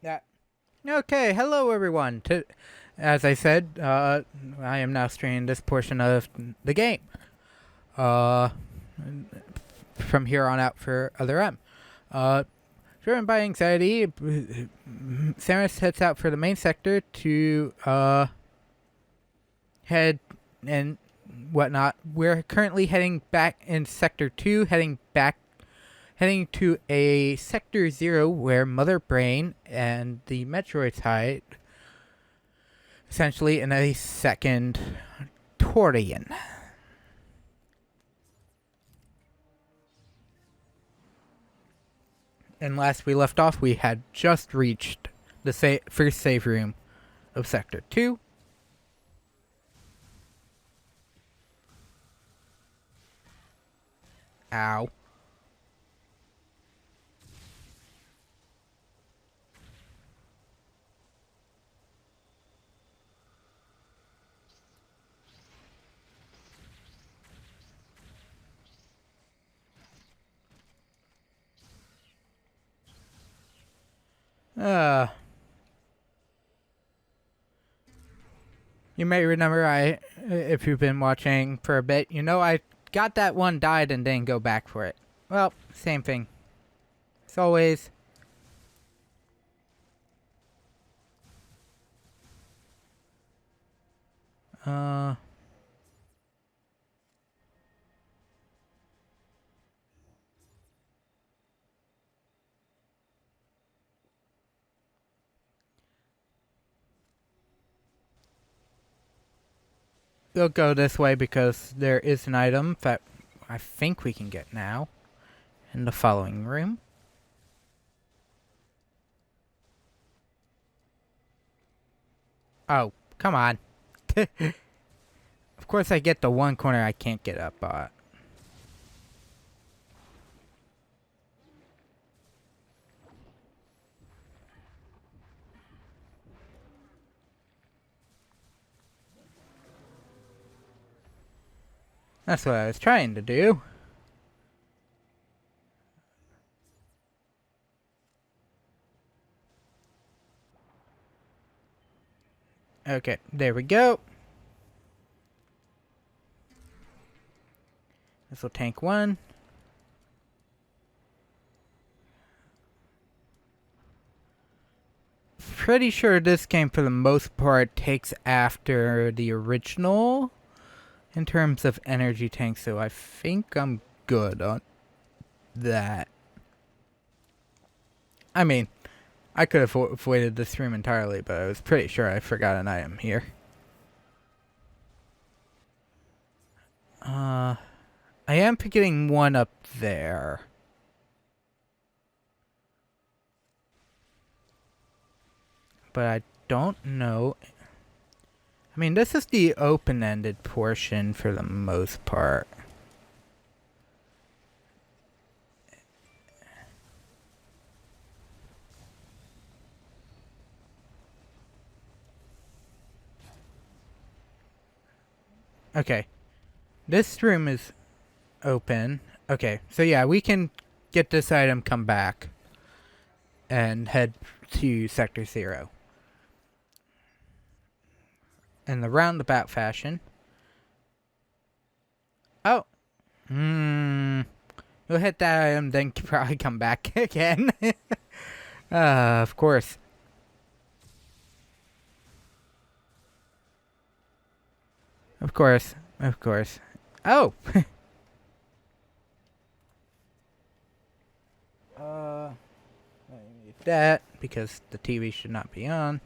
That okay? Hello, everyone. As I said, I am now streaming this portion of the game. Uh, from here on out for other M. Uh, driven by anxiety, Samus heads out for the main sector to head and whatnot. We're currently heading back in Sector 2, heading to a Sector 0 where Mother Brain and the Metroids hide, essentially in a second Torian. And last we left off, we had just reached the first save room of Sector 2. Ow. Uh, you may remember if you've been watching for a bit, I got that one died and didn't go back for it. Well, same thing. As always. Uh, we'll go this way because there is an item that I think we can get now in the following room. Oh, come on. Of course I get the one corner I can't get up on. That's what I was trying to do. Okay, there we go. This will tank one. Pretty sure this game for the most part takes after the original in terms of energy tank, so I think I'm good on that. I mean, I could have avoided this room entirely, but I was pretty sure I forgot an item here. I am getting one up there. But I don't know. I mean, this is the open-ended portion for the most part. Okay. This room is open. Okay, so yeah, we can get this item, come back, and head to Sector 0. In the roundabout fashion. Oh. You'll hit that item, then probably come back again. Of course. Of course. Of course. Oh! I need that, because the TV should not be on.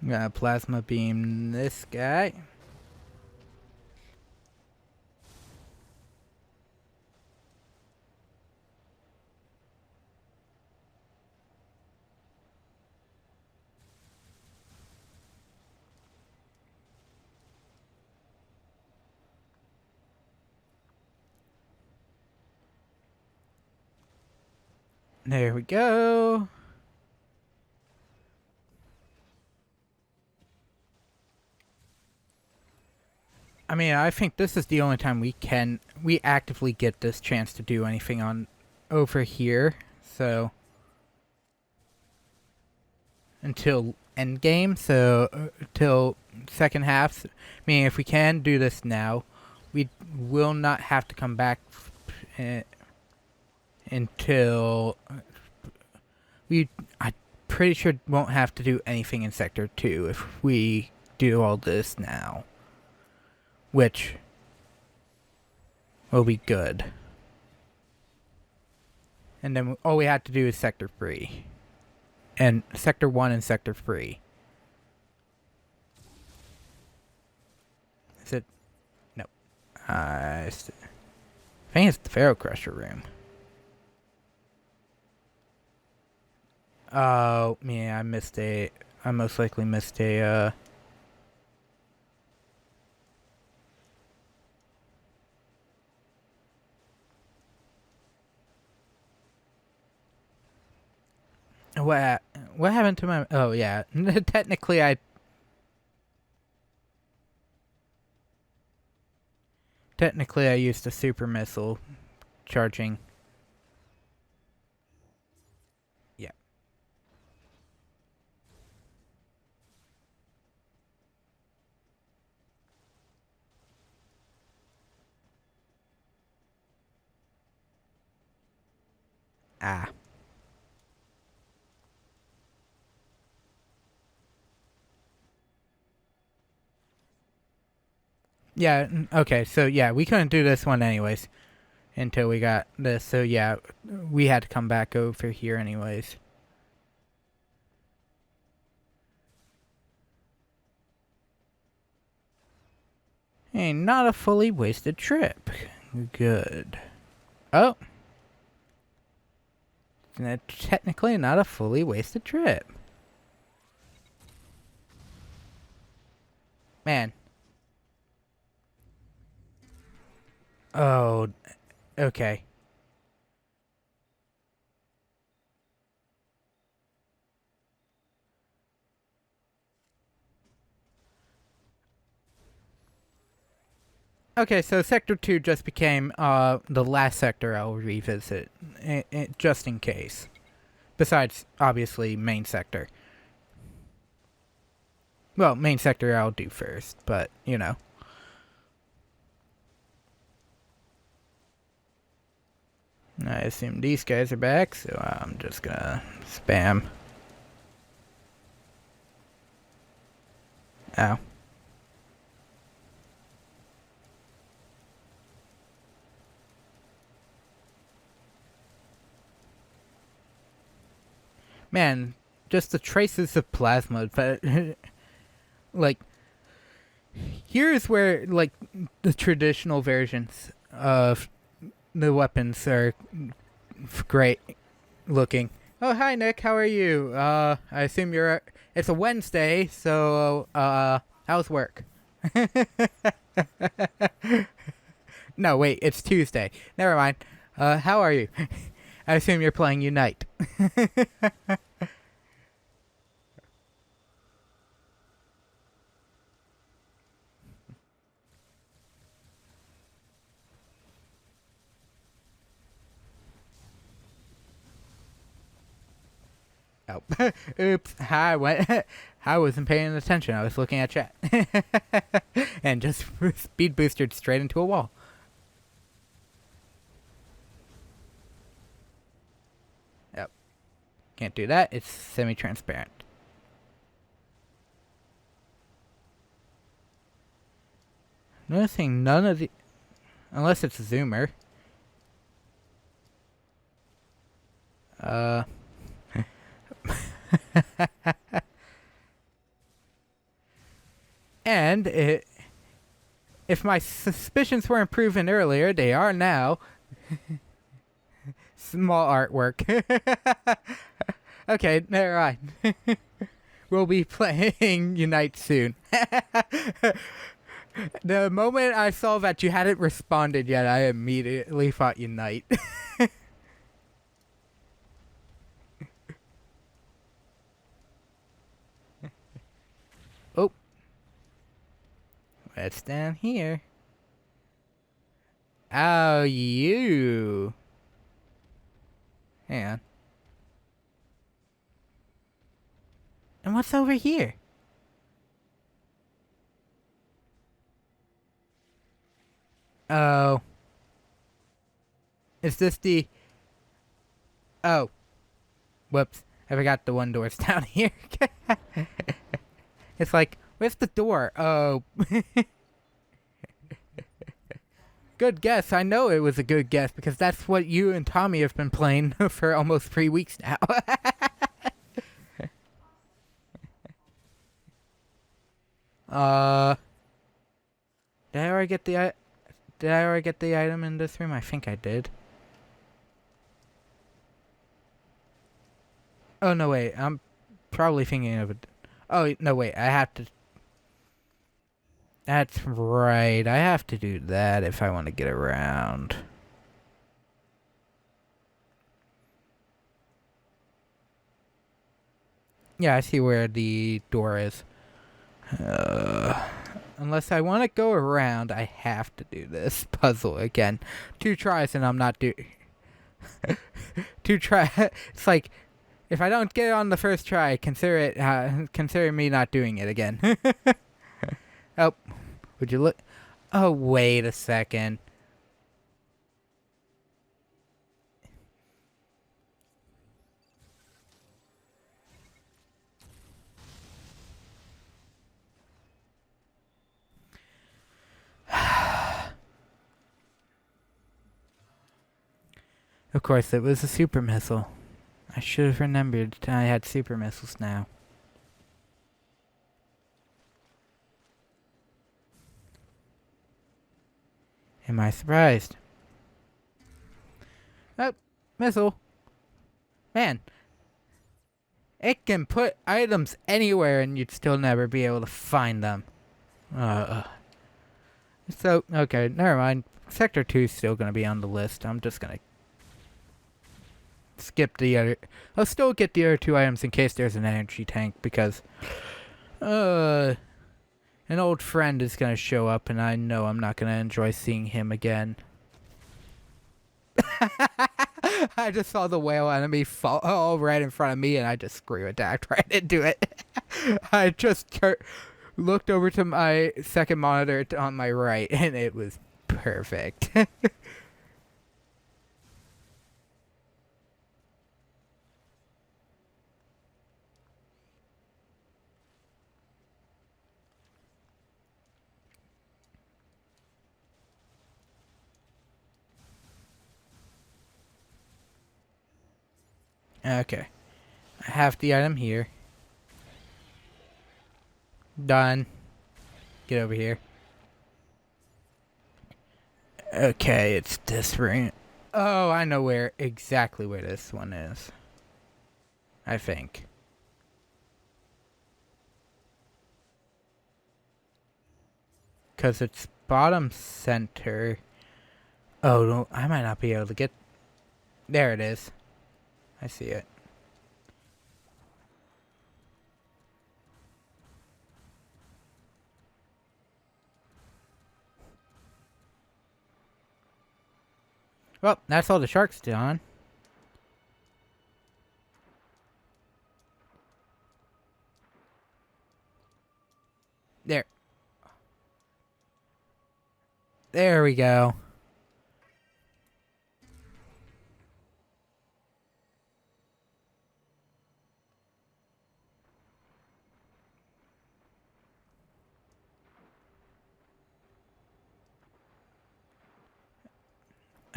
I'm gonna plasma beam this guy. There we go. I mean, I think this is the only time we actively get this chance to do anything on over here. So until end game, so till second half. I mean, if we can do this now, we will not have to come back until I'm pretty sure won't have to do anything in Sector 2 if we do all this now. Which will be good. And then all we have to do is Sector 3. And Sector 1 and Sector 3. Is it? No. I think it's the Pharaoh Crusher room. Oh, yeah, I most likely missed a, What happened to my... Oh, yeah. Technically, I used a super missile charging. Yeah. Ah. Yeah, okay, so yeah, we couldn't do this one anyways until we got this, so yeah, we had to come back over here anyways. Hey, not a fully wasted trip. Good. Oh. Technically not a fully wasted trip. Man. Oh, okay. Okay, so Sector 2 just became the last sector I'll revisit, just in case. Besides, obviously, main sector. Well, main sector I'll do first, but, you know. I assume these guys are back, so I'm just gonna spam. Ow. Man, just the traces of plasma, but like here's where like the traditional versions of the weapons are great looking. Oh, hi Nick, how are you? I assume you're it's a Wednesday, so how's work? No, wait, it's Tuesday. Never mind. How are you? I assume you're playing Unite. Oh, oops! I wasn't paying attention. I was looking at chat, and just speed boosted straight into a wall. Yep, can't do that. It's semi-transparent. Noticing none of the, unless it's a zoomer. And if my suspicions weren't proven earlier, they are now. Small artwork. Okay, never mind. We'll be playing Unite soon. The moment I saw that you hadn't responded yet, I immediately thought Unite. What's down here? Oh, you. Hang on. And what's over here? Oh. Is this the... Oh. Whoops. I forgot the one door's down here. It's like, where's the door? Oh. Good guess. I know it was a good guess because that's what you and Tommy have been playing for almost 3 weeks now. Did I already get the item in this room? I think I did. Oh no, wait. I'm probably thinking of it. Oh no, wait. I have to. That's right. I have to do that if I want to get around. Yeah, I see where the door is. Unless I want to go around, I have to do this puzzle again. 2 tries and I'm not doing... 2 try. It's like, if I don't get it on the first try, consider me not doing it again. Oh, would you look? Oh, wait a second. Of course, it was a super missile. I should have remembered I had super missiles now. Am I surprised? Oh, missile. Man, it can put items anywhere and you'd still never be able to find them. So, okay, never mind. Sector 2 is still going to be on the list. I'm just going to skip the other... I'll still get the other 2 items in case there's an energy tank because... an old friend is going to show up and I know I'm not going to enjoy seeing him again. I just saw the whale enemy fall right in front of me and I just scream attacked right into it. I just looked over to my second monitor on my right and it was perfect. Okay. I have the item here. Done. Get over here. Okay, it's this room. Oh, I know exactly where this one is. I think. Because it's bottom center. Oh, no, I might not be able to get... There it is. I see it. Well, that's all the sharks done. There. There we go.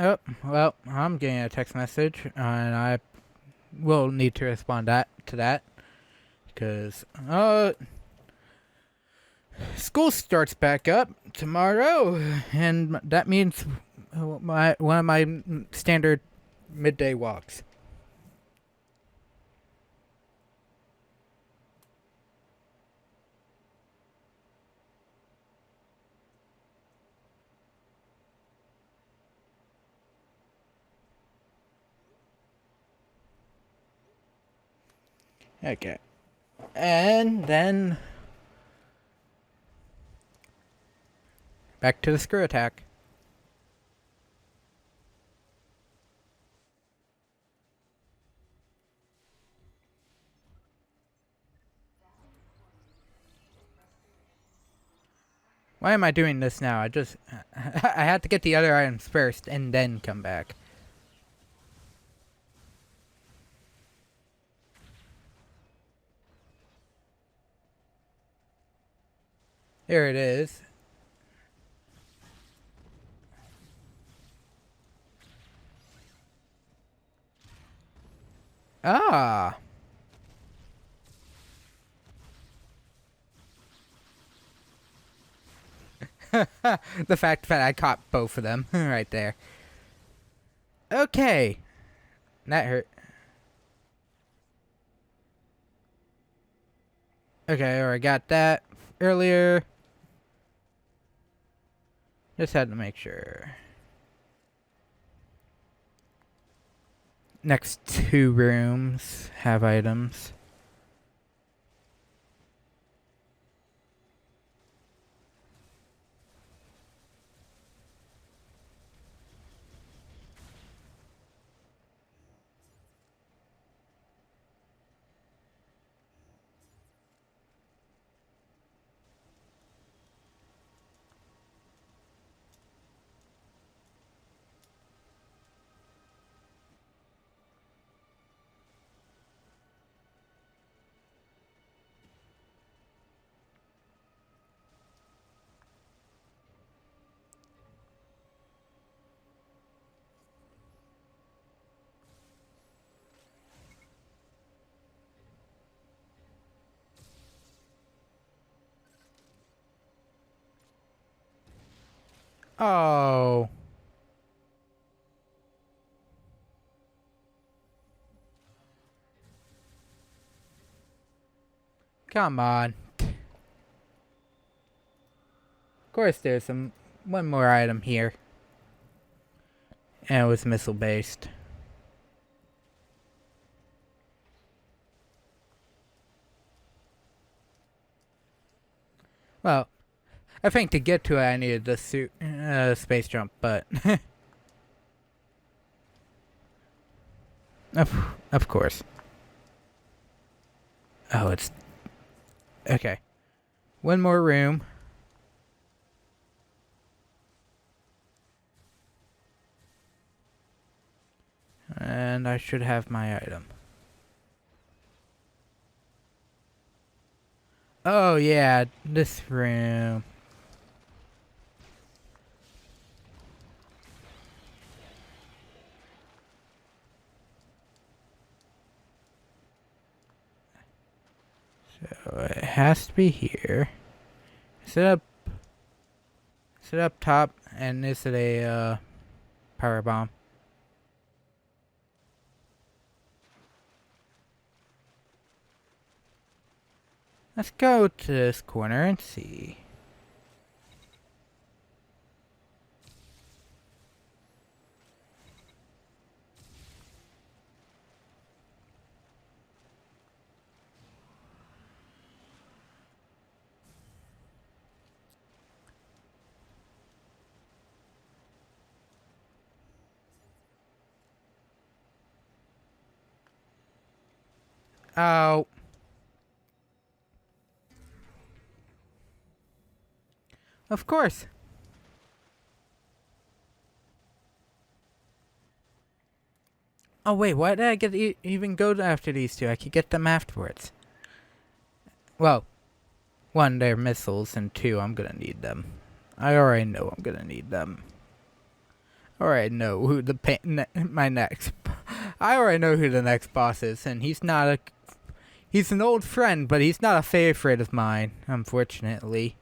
Oh, well, I'm getting a text message, and I will need to respond to that. Because, school starts back up tomorrow, and that means one of my standard midday walks. Okay. And then Back to the screw attack. Why am I doing this now? I just... I had to get the other items first and then come back. Here it is. Ah! The fact that I caught both of them right there. Okay. That hurt. Okay, or I got that earlier. Just had to make sure. Next 2 rooms have items. Oh. Come on. Of course there's one more item here. And it was missile based. Well, I think to get to it I needed the space jump, but... of course. Oh, it's... Okay. One more room. And I should have my item. Oh yeah, this room. So it has to be here. Is it up top? And is it a power bomb? Let's go to this corner and see. Oh. Of course. Oh wait, why did I even go after these two? I could get them afterwards. Well, 1, they're missiles, and 2, I'm gonna need them. I already know I'm gonna need them. I already know who my next... I already know who the next boss is, and he's not a... He's an old friend, but he's not a favorite of mine, unfortunately.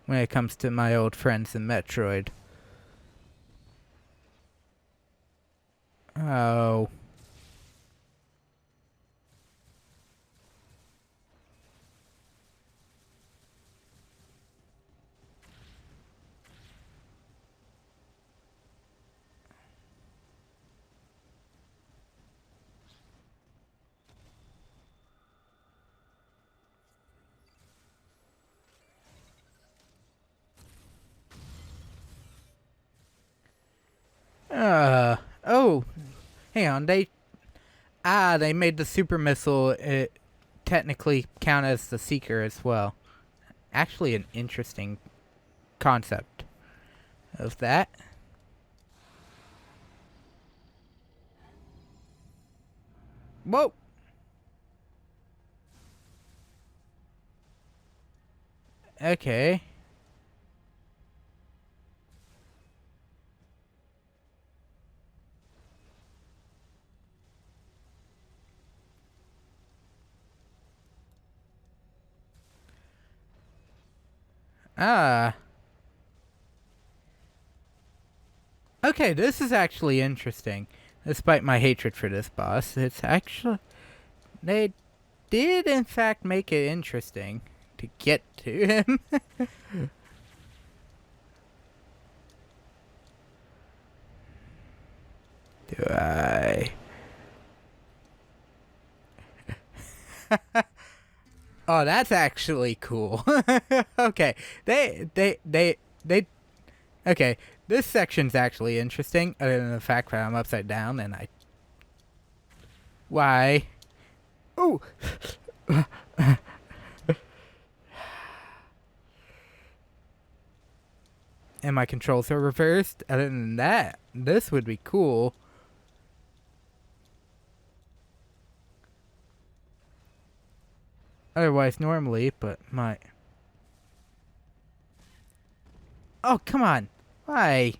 When it comes to my old friends in Metroid. Oh. Oh, hang on. They made the super missile technically count as the seeker as well. Actually, an interesting concept of that. Whoa. Okay. Ah. Okay, this is actually interesting. Despite my hatred for this boss, it's actually... They did, in fact, make it interesting to get to him. Do I... Oh, that's actually cool. Okay, they... Okay, this section's actually interesting, other than the fact that I'm upside down and I... Why? Ooh! And my controls are reversed. Other than that, this would be cool. Otherwise, normally, but my... Oh, come on. Why?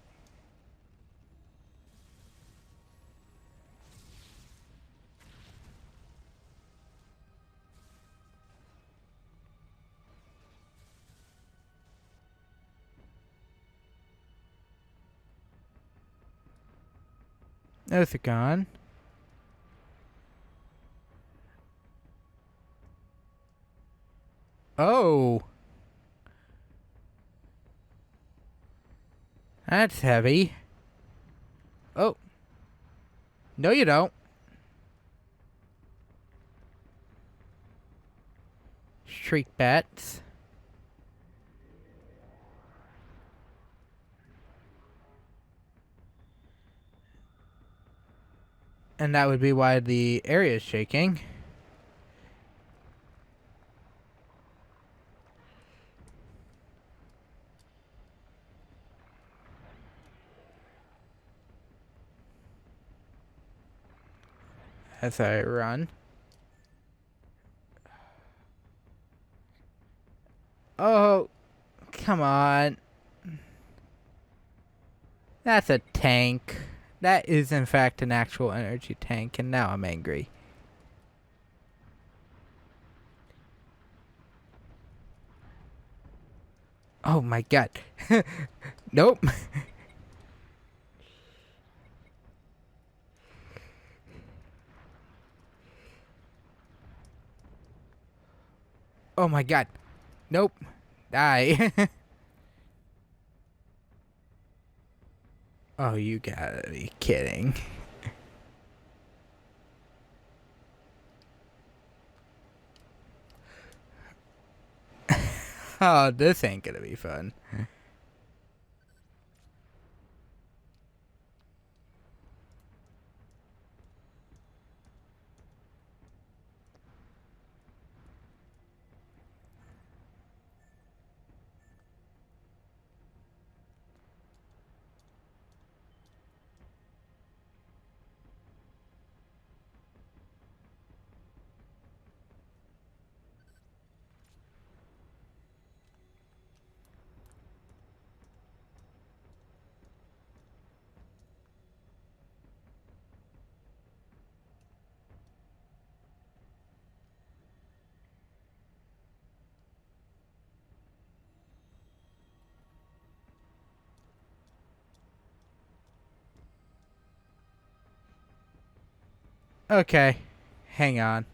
Those are gone. Oh. That's heavy. Oh. No, you don't. Shriek bats. And that would be why the area is shaking. As I run. Oh, come on. That's a tank. That is, in fact, an actual energy tank, and now I'm angry. Oh my god. Nope. Oh my god. Nope. Die. Oh, you gotta be kidding. Oh, this ain't gonna be fun. Okay. Hang on.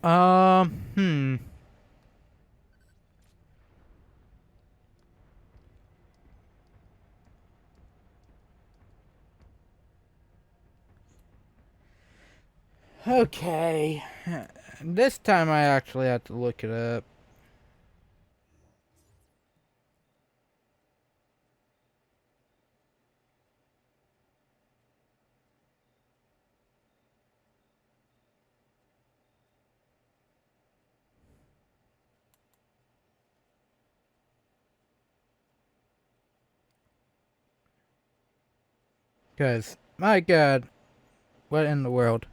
Hmm. Okay. This time I actually have to look it up. Because, my god, what in the world?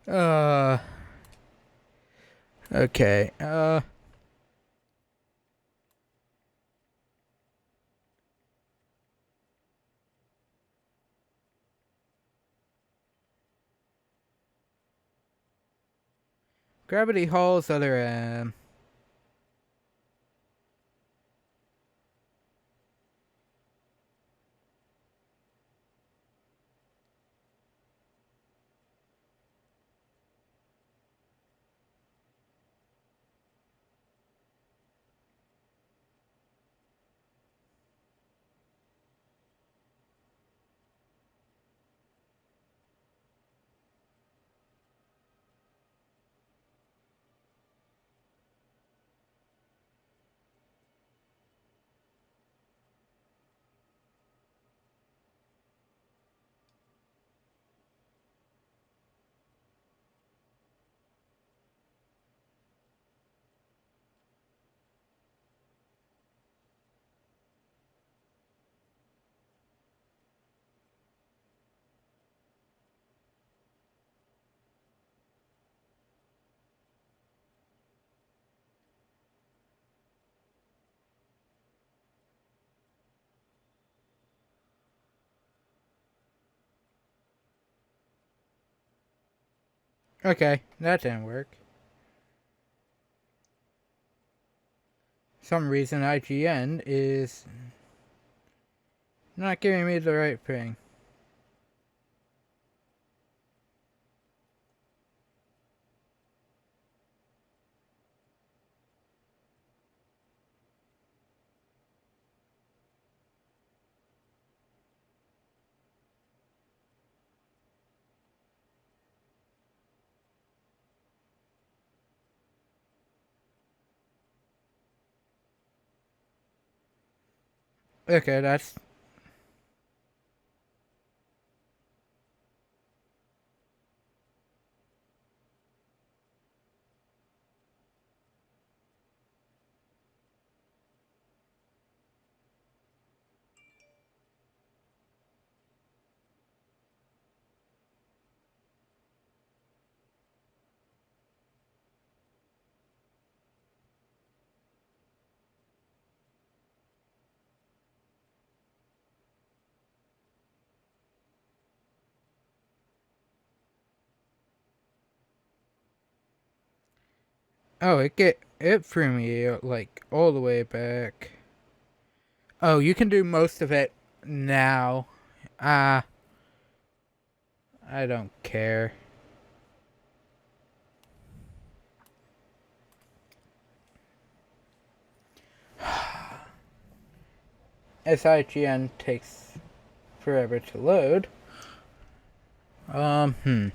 uh, okay. Gravity Hall's other, okay, that didn't work. Some reason IGN is not giving me the right thing. Okay, that's... Oh, it threw me, like, all the way back. Oh, you can do most of it now. Ah, I don't care. SIGN takes forever to load. Hmm.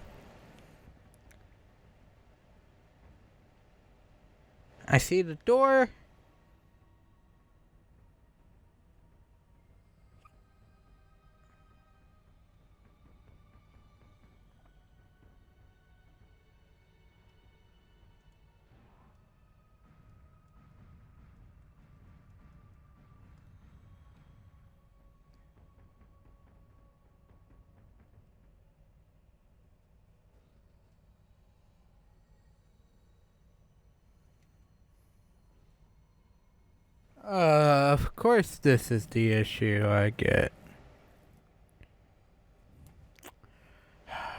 I see the door. Of course this is the issue I get.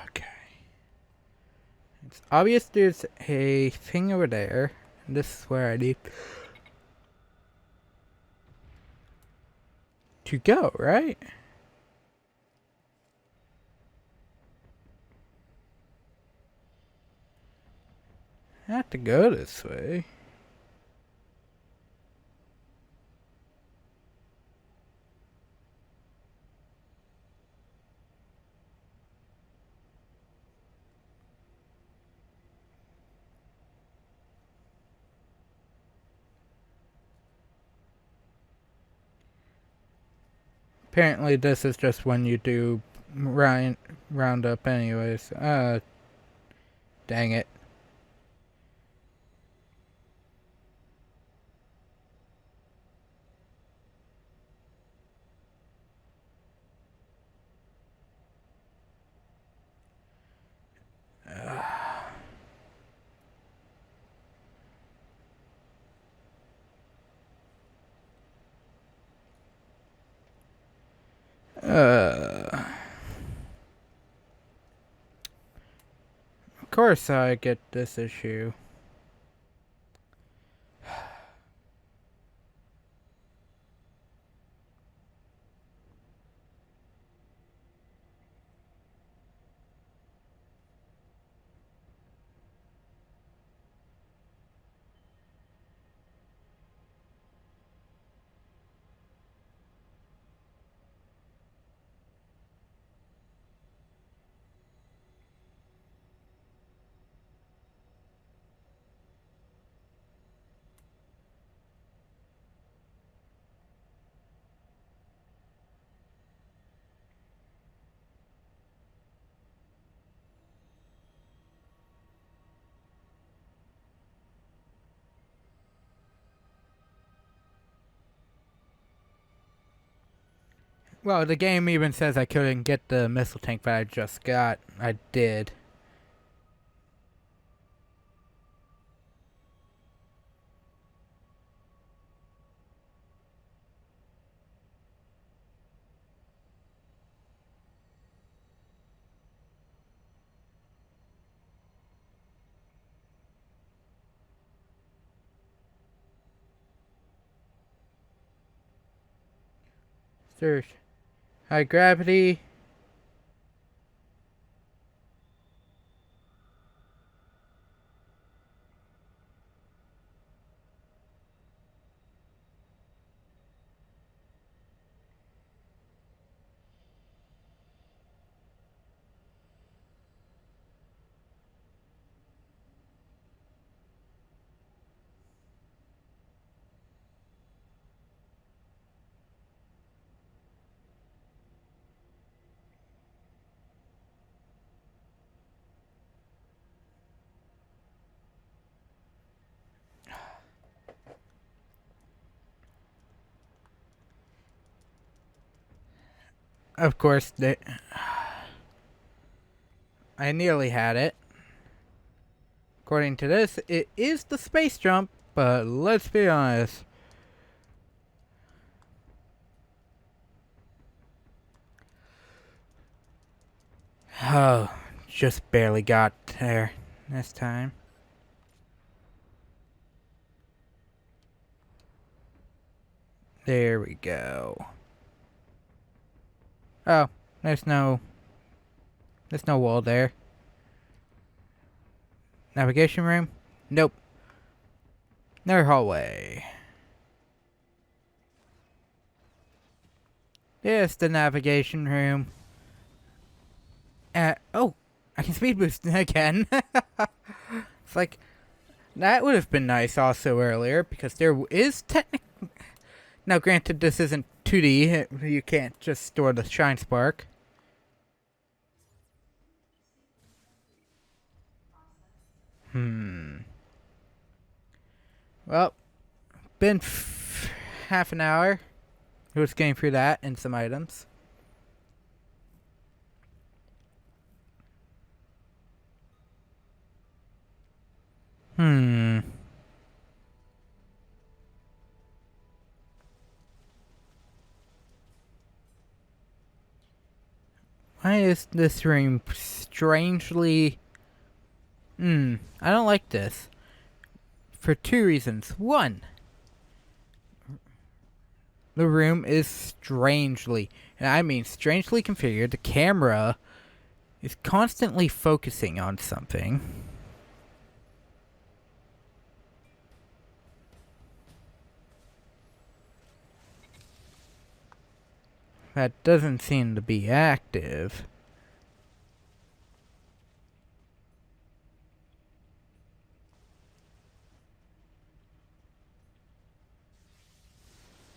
Okay. It's obvious there's a thing over there. This is where I need to go, right? I have to go this way. Apparently this is just when you do roundup anyways. Dang it. Of course I get this issue. Well, the game even says I couldn't get the missile tank that I just got. I did. Search. High gravity. Of course, I nearly had it. According to this, it is the space jump, but let's be honest. Oh, just barely got there this time. There we go. Oh, there's no wall there. Navigation room? Nope. Another hallway. There's the navigation room. Oh, I can speed boost again. It's like, that would have been nice also earlier, because there is now granted this isn't 2D, you can't just store the shine spark. Well, been half an hour. Just getting through that and some items. Why is this room strangely... I don't like this. For two reasons. One, The room is strangely, and I mean strangely configured. The camera is constantly focusing on something. That doesn't seem to be active.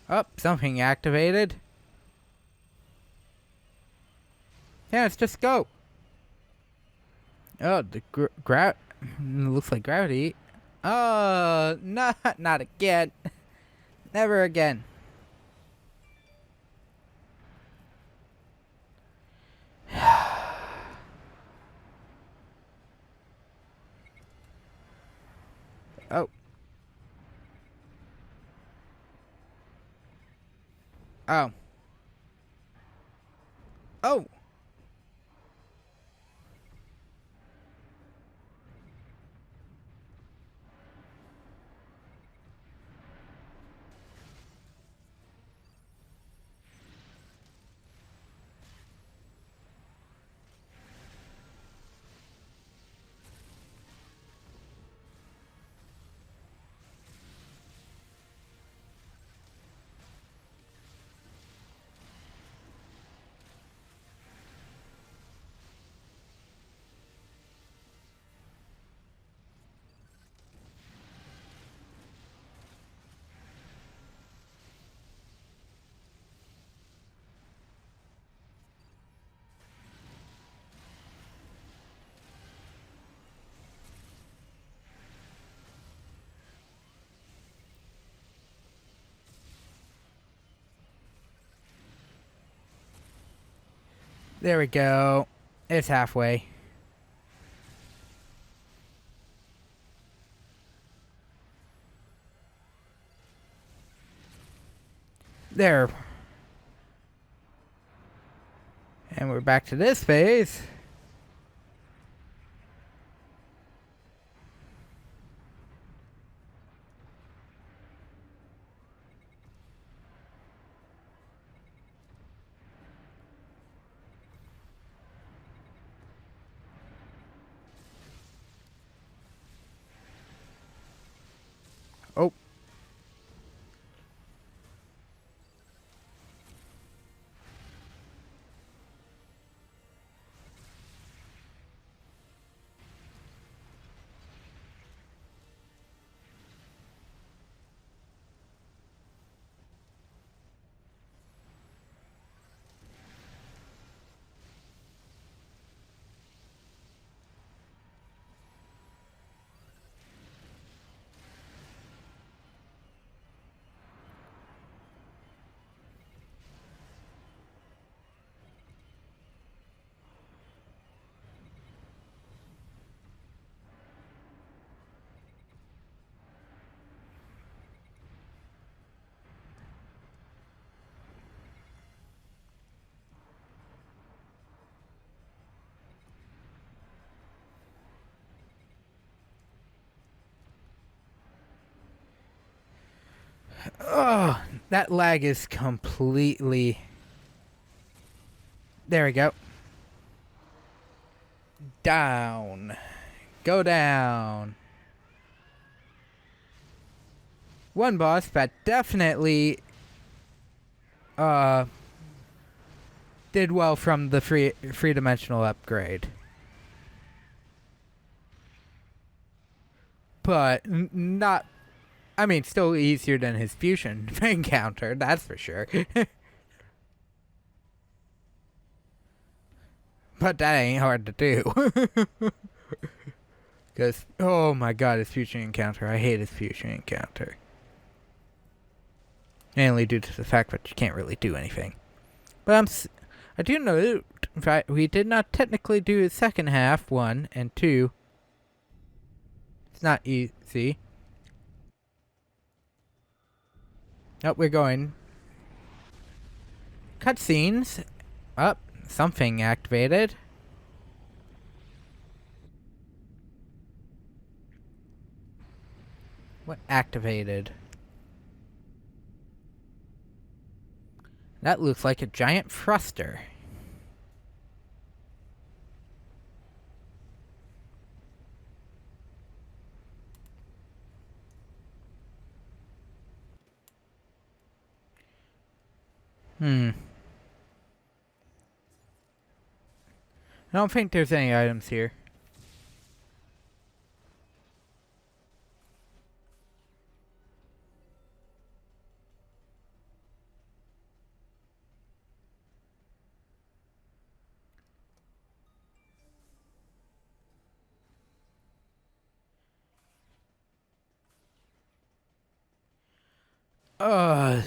Oh, something activated. Yeah, let's just go. Oh, the looks like gravity. Oh, not again. Never again. Oh. Oh. Oh. There we go. It's halfway. There. And we're back to this phase. Oh. Oh, that lag is completely... There we go. Down. Go down. One boss that definitely did well from the free dimensional upgrade. But not... I mean, still easier than his fusion encounter, that's for sure. But that ain't hard to do. Because, oh my god, his fusion encounter. I hate his fusion encounter. Mainly due to the fact that you can't really do anything. But I do know, in fact, we did not technically do the second half, 1, and 2. It's not easy. Oh, we're going. Cutscenes. Up. Something activated. What activated? That looks like a giant thruster. I don't think there's any items here. Uh,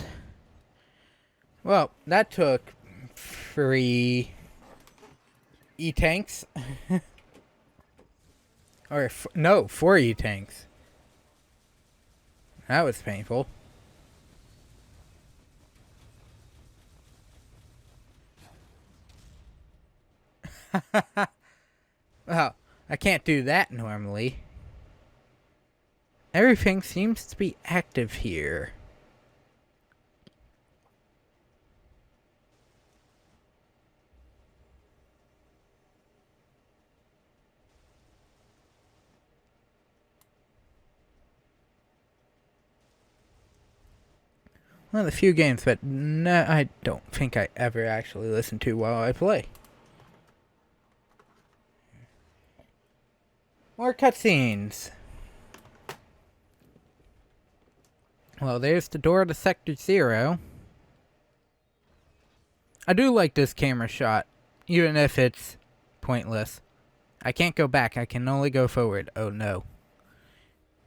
well, that took 3 E-tanks. Or, no, 4 E-tanks. That was painful. Well, I can't do that normally. Everything seems to be active here. One of the few games that I don't think I ever actually listen to while I play. More cutscenes. Well, there's the door to Sector 0. I do like this camera shot, even if it's pointless. I can't go back, I can only go forward. Oh no.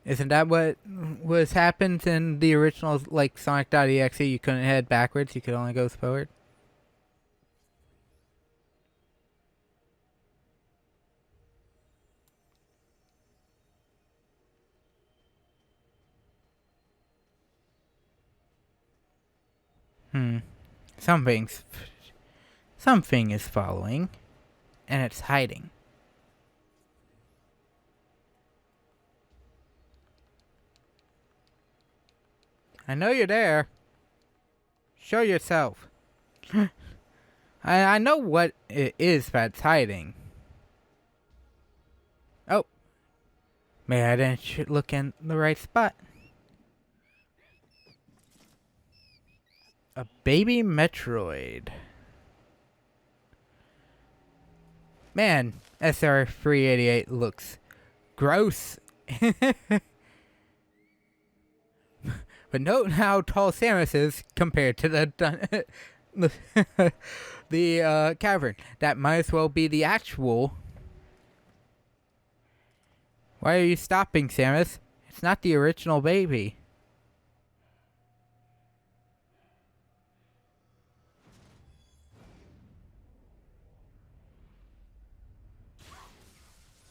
Isn't that what was happened in the original, like, Sonic.exe? You couldn't head backwards, you could only go forward? Something is following, and it's hiding. I know you're there. Show yourself. I know what it is that's hiding. Oh. Maybe I didn't look in the right spot. A baby Metroid. Man, SR388 looks gross. But note how tall Samus is compared to the the cavern. That might as well be the actual. Why are you stopping, Samus? It's not the original baby.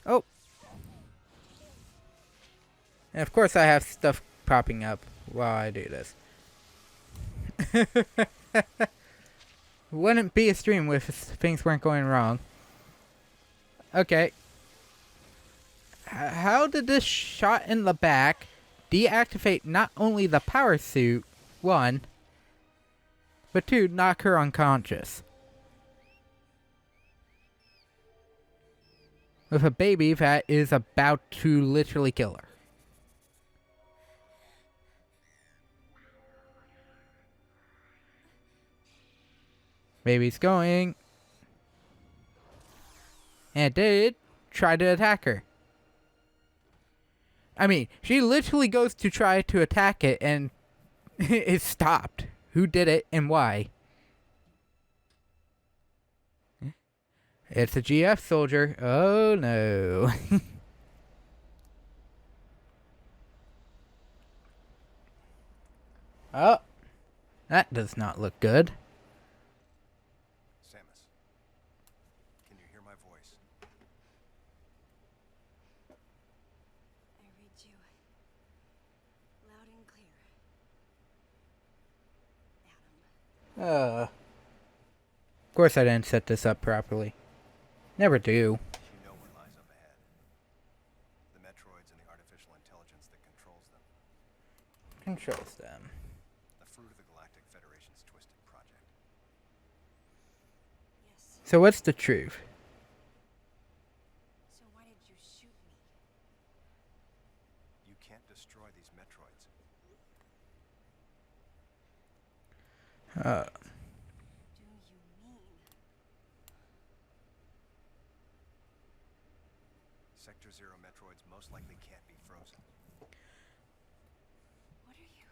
Oh. And of course I have stuff popping up while I do this. Wouldn't be a stream if things weren't going wrong. Okay. How did this shot in the back deactivate not only the power suit, 1, but 2, knock her unconscious? With a baby that is about to literally kill her. Baby's going. And it did try to attack her. I mean, she literally goes to try to attack it and it stopped. Who did it and why? It's a GF soldier. Oh no. Oh. That does not look good. Samus, can you hear my voice? I read you loud and clear, Adam. Of course I didn't set this up properly. Never do. You know what lies up ahead. The Metroids and the artificial intelligence that controls them. Controls them. The fruit of the Galactic Federation's twisted project. So what's the truth? So why did you shoot me? You can't destroy these Metroids. Uh, Do you mean? Sector Zero Metroids most likely can't be frozen. What are you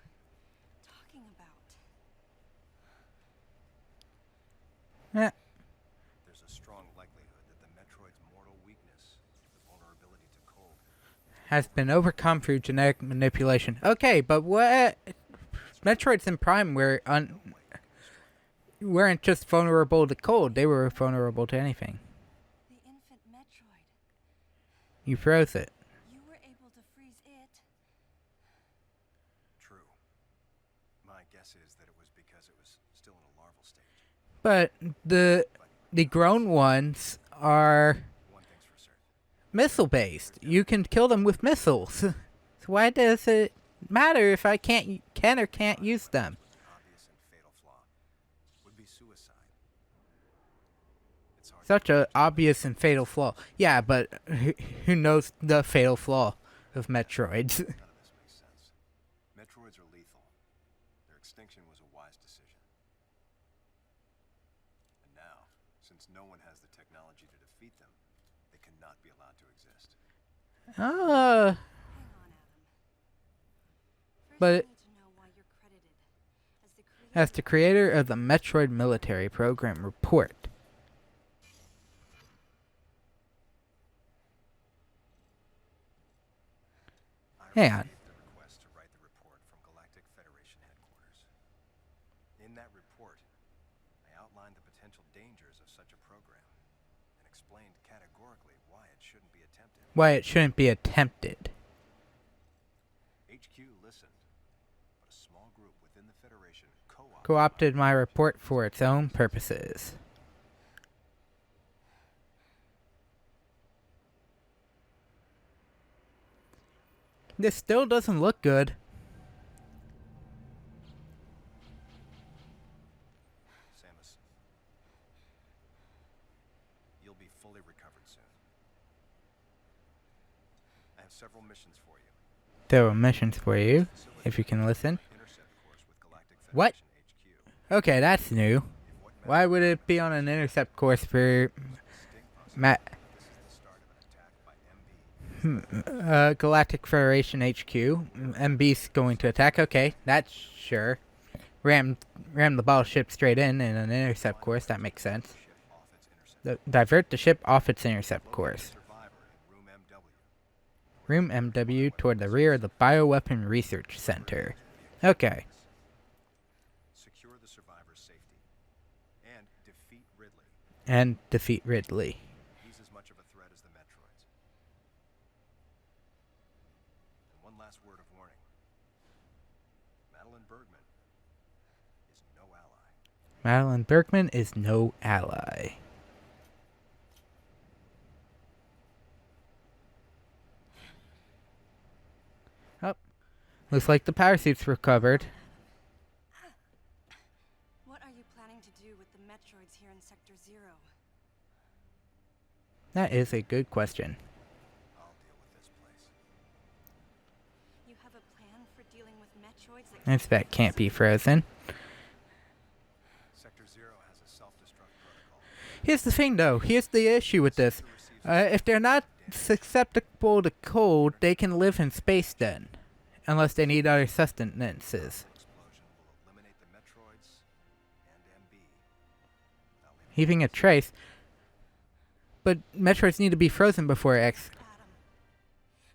talking about? eh, There's a strong likelihood that the Metroid's mortal weakness, the vulnerability to cold, has been overcome through genetic manipulation. Okay, but what? Metroids in Prime weren't just vulnerable to cold. They were vulnerable to anything. The infant Metroid. You froze it. You were able to freeze it. true. My guess is that it was because it was still in a larval stage. But the grown ones are One thing's for certain. missile based. You can kill them with missiles. So why does it matter if I can or can't use them? An obvious and fatal flaw would be suicide. It's hard Such a obvious and fatal flaw. Yeah, but who knows the fatal flaw of Metroids? None of this makes sense. Metroids are lethal. Their extinction was a wise decision. And now, since no one has the technology to defeat them, they cannot be allowed to exist. Ah, Hang on, Adam. First, But- I need to know why you're credited as the creator of the Metroid Military Program Report. I Hang on. received the request to write the report from Galactic Federation headquarters. In that report, I outlined the potential dangers of such a program and explained categorically why it shouldn't be attempted. Why it shouldn't be attempted. HQ listened, but a small group within the Federation Co-opted my report for its own purposes. This still doesn't look good. Samus, you'll be fully recovered soon. I have several missions for you. There are missions for you, if you can listen. Intercept course with Galactic What? Federation HQ. Okay, that's new. If what Why would it be on an intercept course for distinct Ma- possibility, this is the start of an attack by MB. Galactic Federation HQ? MB's going to attack. Okay, that's sure. Ram the battleship straight in an intercept course. That makes sense. Ship off its intercept. Divert the ship off its intercept Locate course. a survivor in Room MW. Room MW toward the rear of the Bioweapon Research Center. Okay. Secure the survivor's safety. And defeat Ridley. And defeat Ridley. He's as much of a threat as the Metroids. And one last word of warning. Madeline Bergman is no ally. Madeline Bergman is no ally. Oh. Looks like the power suit's recovered. What are you planning to do with the Metroids here in Sector Zero? That is a good question. I'll deal with this place. You have a plan for dealing with Metroids that This bet can't be frozen. Sector Zero has a self-destruct protocol. Here's the thing, though. Here's the issue with this. If they're not susceptible to cold, they can live in space then. Unless they need other sustenances. Explosion will eliminate the Metroids and MB without leaving Leaving a trace. But Metroids need to be frozen before X. Adam,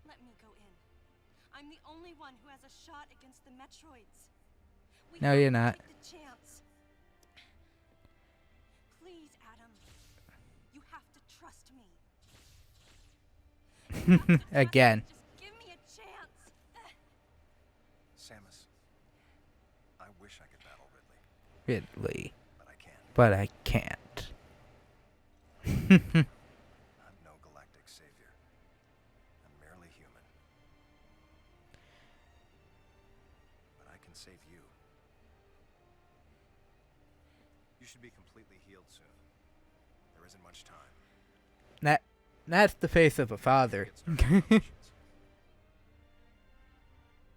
let me go in. I'm the only one who has a shot against the Metroids. We No, have you're to not. take the chance. Please, Adam. You have to trust me. You have to trust Again. me. Just give me a chance. Samus, I wish I could battle Ridley, Ridley. but I can't. But I can't. I'm no galactic savior. I'm merely human. But I can save you. You should be completely healed soon. There isn't much time. That's the face of a father. Get started on operations.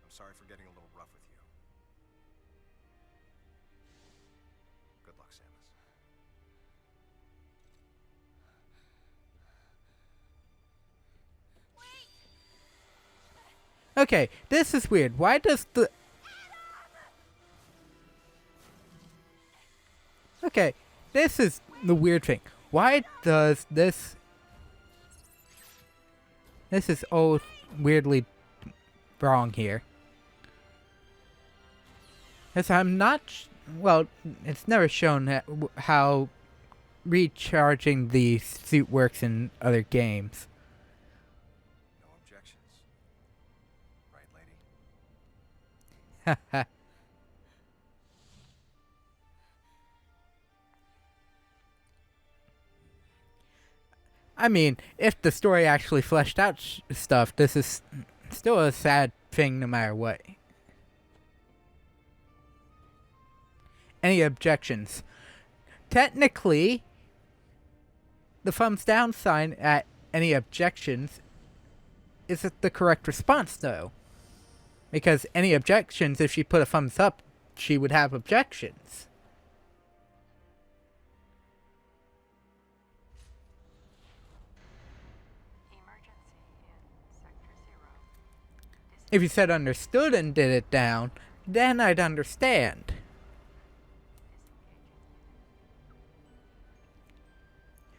I'm sorry for getting a little rough with you. Good luck, Samus. Okay, this is weird. Why does the... Okay, this is the weird thing. Why does this... This is all weirdly wrong here. Because I'm not... Well, it's never shown how recharging the suit works in other games. No objections. Right, lady? Haha. I mean, if the story actually fleshed out stuff, this is still a sad thing no matter what. Any objections? Technically, the thumbs down sign at any objections is the correct response, though. Because any objections, if she put a thumbs up, she would have objections. If you said understood and did it down, then I'd understand.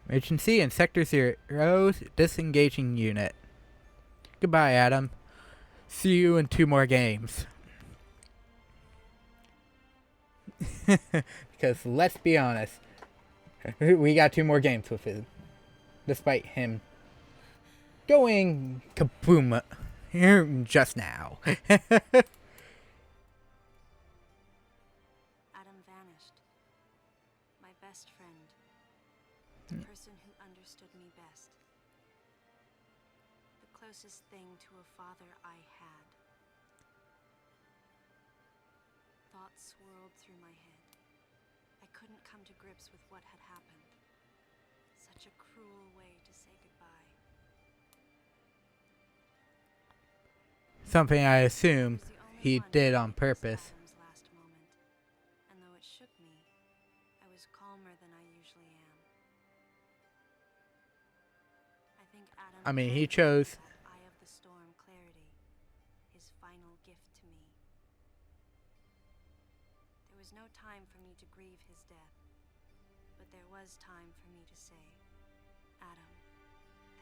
Emergency in Sector 0's disengaging unit. Goodbye, Adam. See you in 2 more games. Because let's be honest, we got 2 more games with him. Despite him going kaboom here just now. Adam vanished. My best friend. The person who understood me best. The closest thing to a father I had. Thoughts swirled through my head. I couldn't come to grips with what had happened. Such a cruel way to say goodbye. Something I assume he did on purpose. Adam's last moment, and though it shook me, I was calmer than I usually am. I think Adam. I mean, he gave me chose. that Eye of the Storm clarity, his final gift to me. There was no time for me to grieve his death, but there was time for me to say, Adam,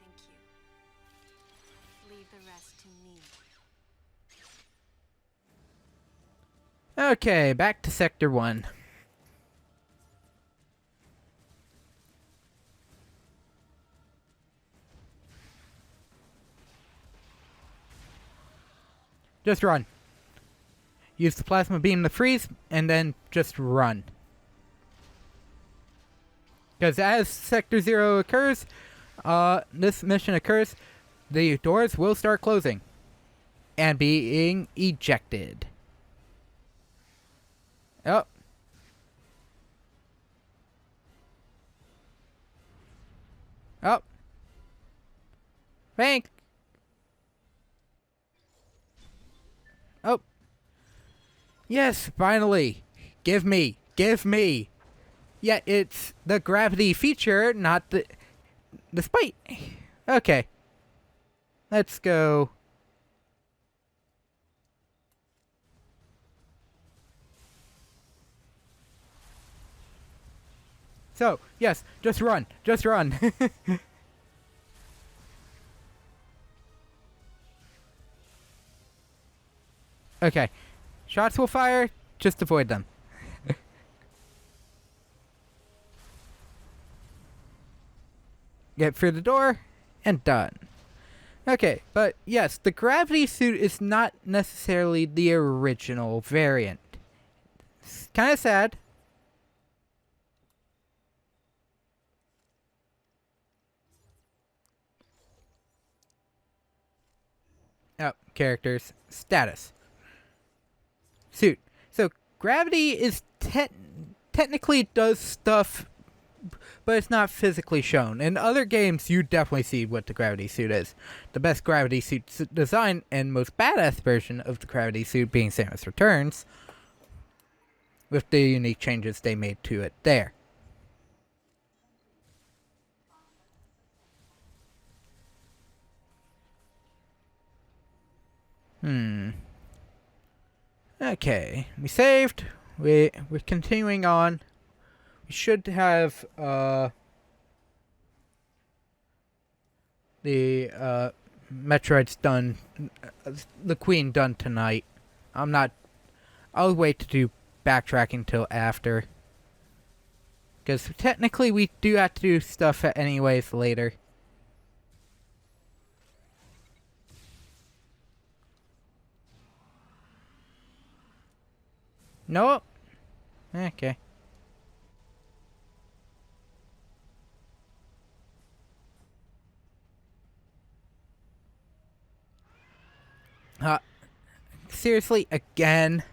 thank you. Leave the rest to me. Okay, back to Sector 1. Just run. Use the plasma beam to freeze, and then just run. Because as Sector 0 occurs, this mission occurs, the doors will start closing. And being ejected. Oh. Oh. Bank. Oh. Yes, finally. Give me. Give me. Yeah, it's the gravity feature, not the spite. Okay. Let's go. So, yes, just run. Just run. Okay. Shots will fire. Just avoid them. Get through the door, and done. Okay, but yes, the gravity suit is not necessarily the original variant. It's kind of sad. Oh, characters. Status. Suit. So, gravity is technically does stuff but it's not physically shown. In other games, you definitely see what the gravity suit is. The best gravity suit design and most badass version of the gravity suit being Samus Returns, with the unique changes they made to it there. Okay, we saved. We're continuing on. We should have the Metroid's done, the Queen done tonight. I'm not. I'll wait to do backtracking till after, because technically we do have to do stuff anyways later. Nope. Okay. Seriously, again?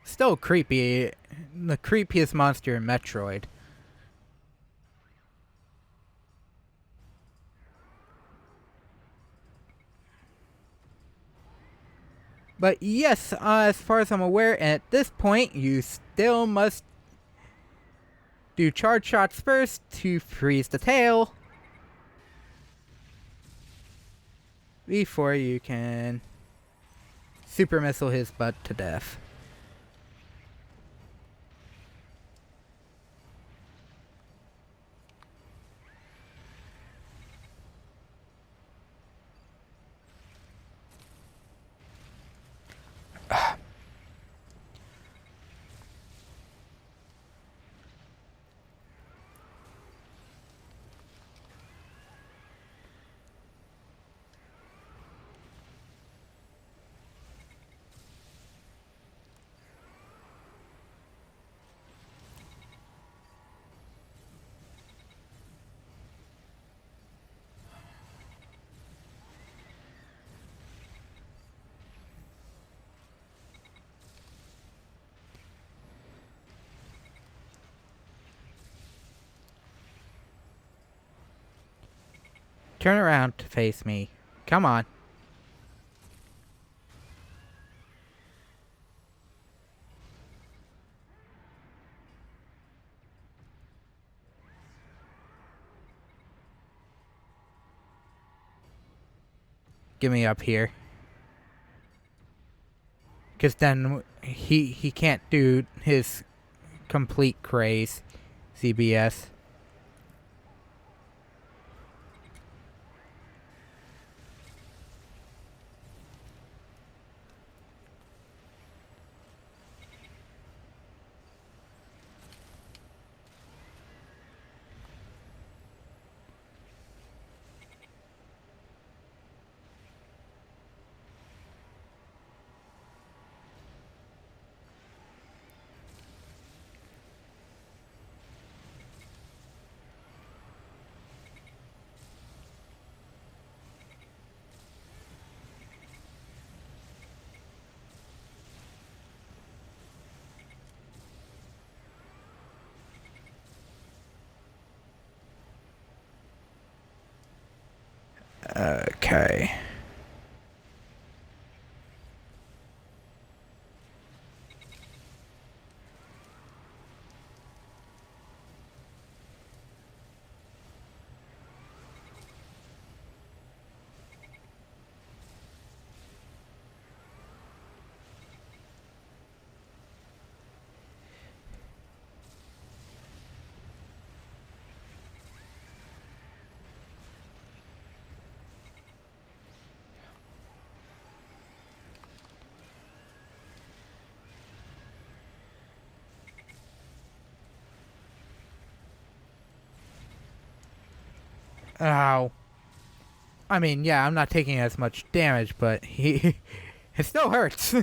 Still creepy. The creepiest monster in Metroid. But yes, as far as I'm aware, at this point, you still must do charge shots first to freeze the tail before you can super missile his butt to death. Turn around to face me. Come on. Get me up here. Because then he can't do his complete craze. CBS. Okay. Ow. I mean, yeah, I'm not taking as much damage, but he... it still hurts.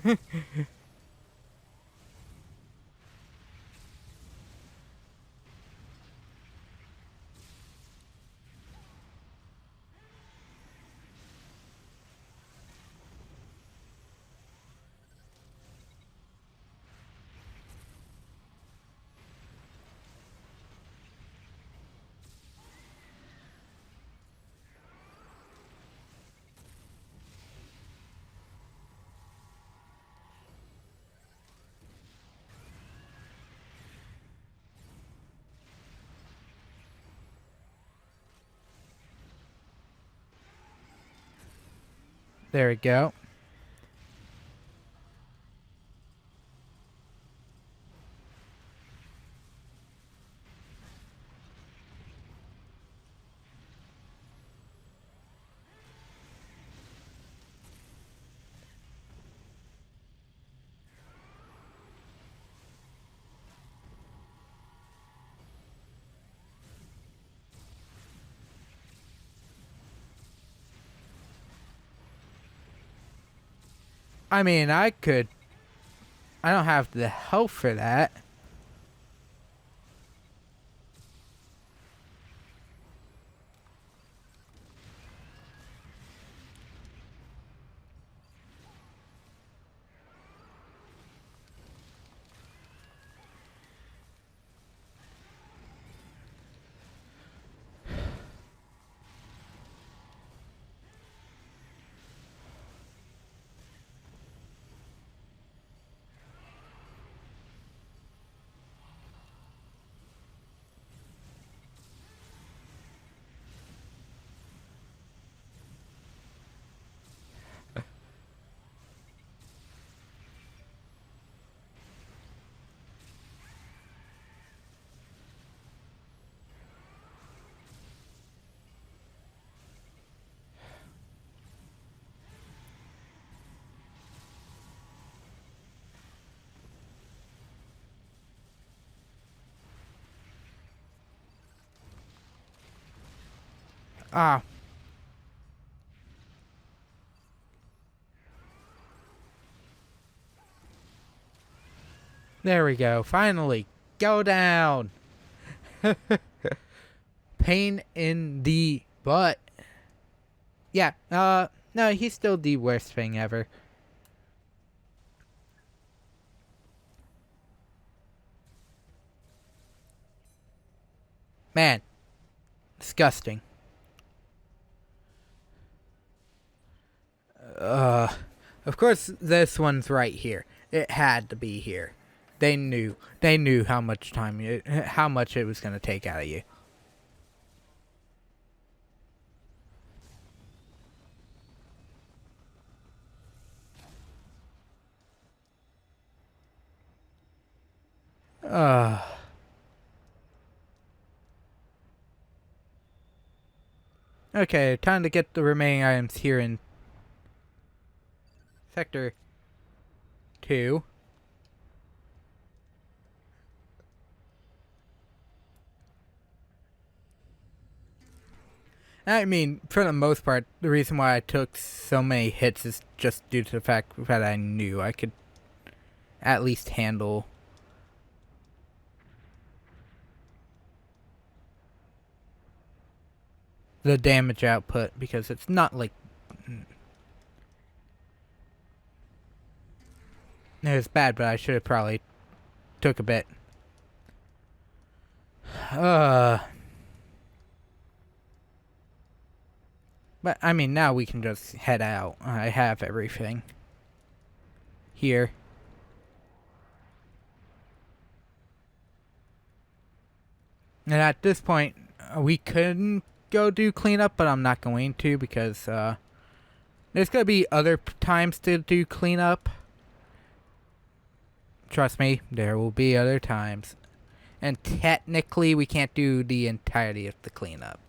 There we go. I mean, I could. I don't have the health for that. Ah. There we go. Finally. Go down. Pain in the butt. Yeah, no, he's still the worst thing ever. Man. Disgusting. Of course, this one's right here. It had to be here. They knew how much how much it was going to take out of you. Okay, time to get the remaining items here in Sector 2. I mean, for the most part, the reason why I took so many hits is just due to the fact that I knew I could at least handle the damage output, because it's not like it was bad, but I should have probably took a bit. But, I mean, now we can just head out. I have everything here. And at this point, we couldn't go do cleanup, but I'm not going to, because there's going to be other times to do cleanup. Trust me, there will be other times. And technically, we can't do the entirety of the cleanup.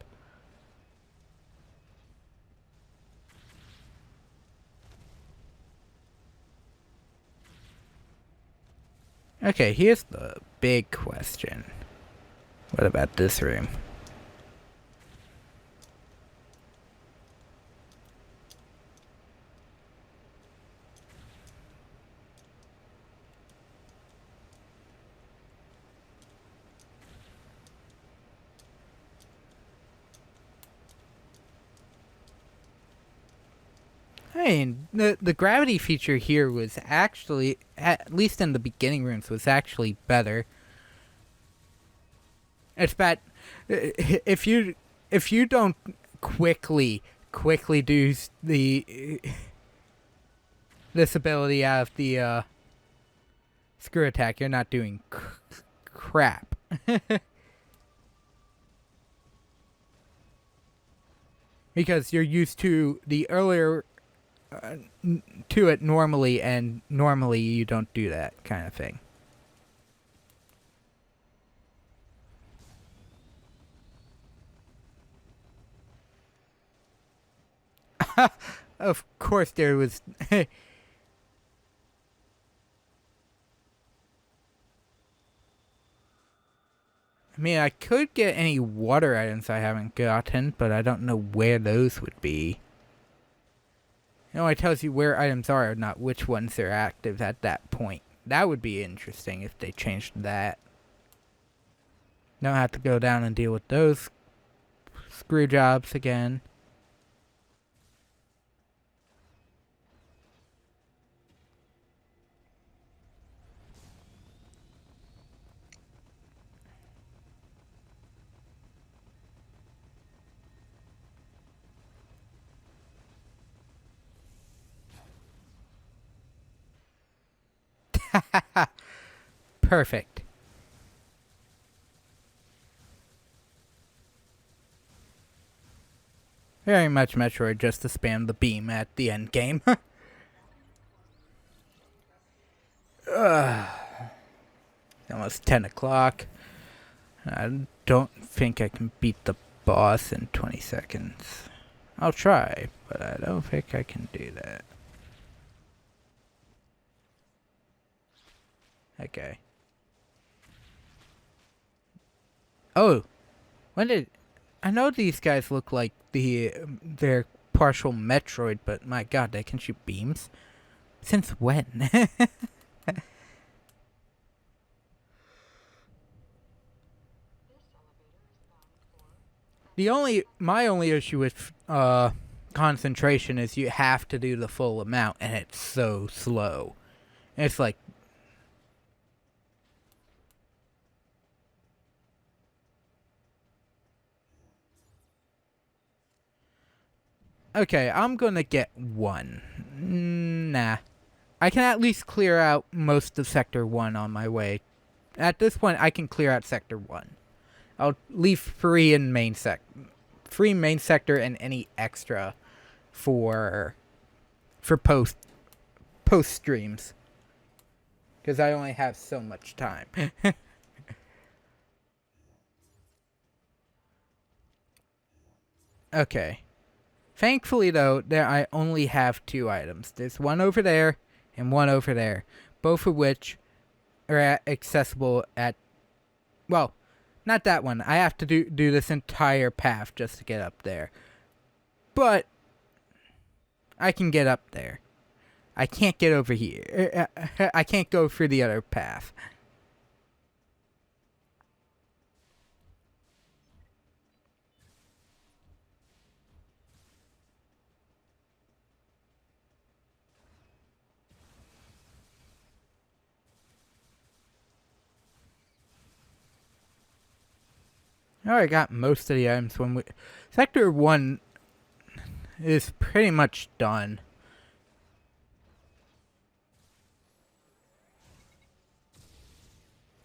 Okay, here's the big question. What about this room? I mean, the gravity feature here was actually, at least in the beginning rooms, was actually better. It's that if you don't quickly do this ability out of the screw attack, you're not doing crap. Because you're used to the earlier to it normally, and normally you don't do that kind of thing. Of course there was... I mean, I could get any water items I haven't gotten, but I don't know where those would be. It only tells you where items are, not which ones are active at that point. That would be interesting if they changed that. Don't have to go down and deal with those screw jobs again. Perfect. Very much Metroid, just to spam the beam at the end game. Almost 10 o'clock. I don't think I can beat the boss in 20 seconds. I'll try, but I don't think I can do that. Okay. Oh, when did... I know these guys look like they're partial Metroid, but my god, they can shoot beams? Since when? My only issue with concentration is you have to do the full amount, and it's so slow. It's like... Okay, I'm gonna get one. Nah. I can at least clear out most of Sector 1 on my way. At this point, I can clear out Sector 1. I'll leave free main sector and any extra for post streams. Because I only have so much time. Okay. Thankfully, though, I only have 2 items. There's one over there and one over there, both of which are accessible at... Well, not that one. I have to do this entire path just to get up there. But I can get up there. I can't get over here. I can't go through the other path. I already got most of the items when we... Sector 1 is pretty much done.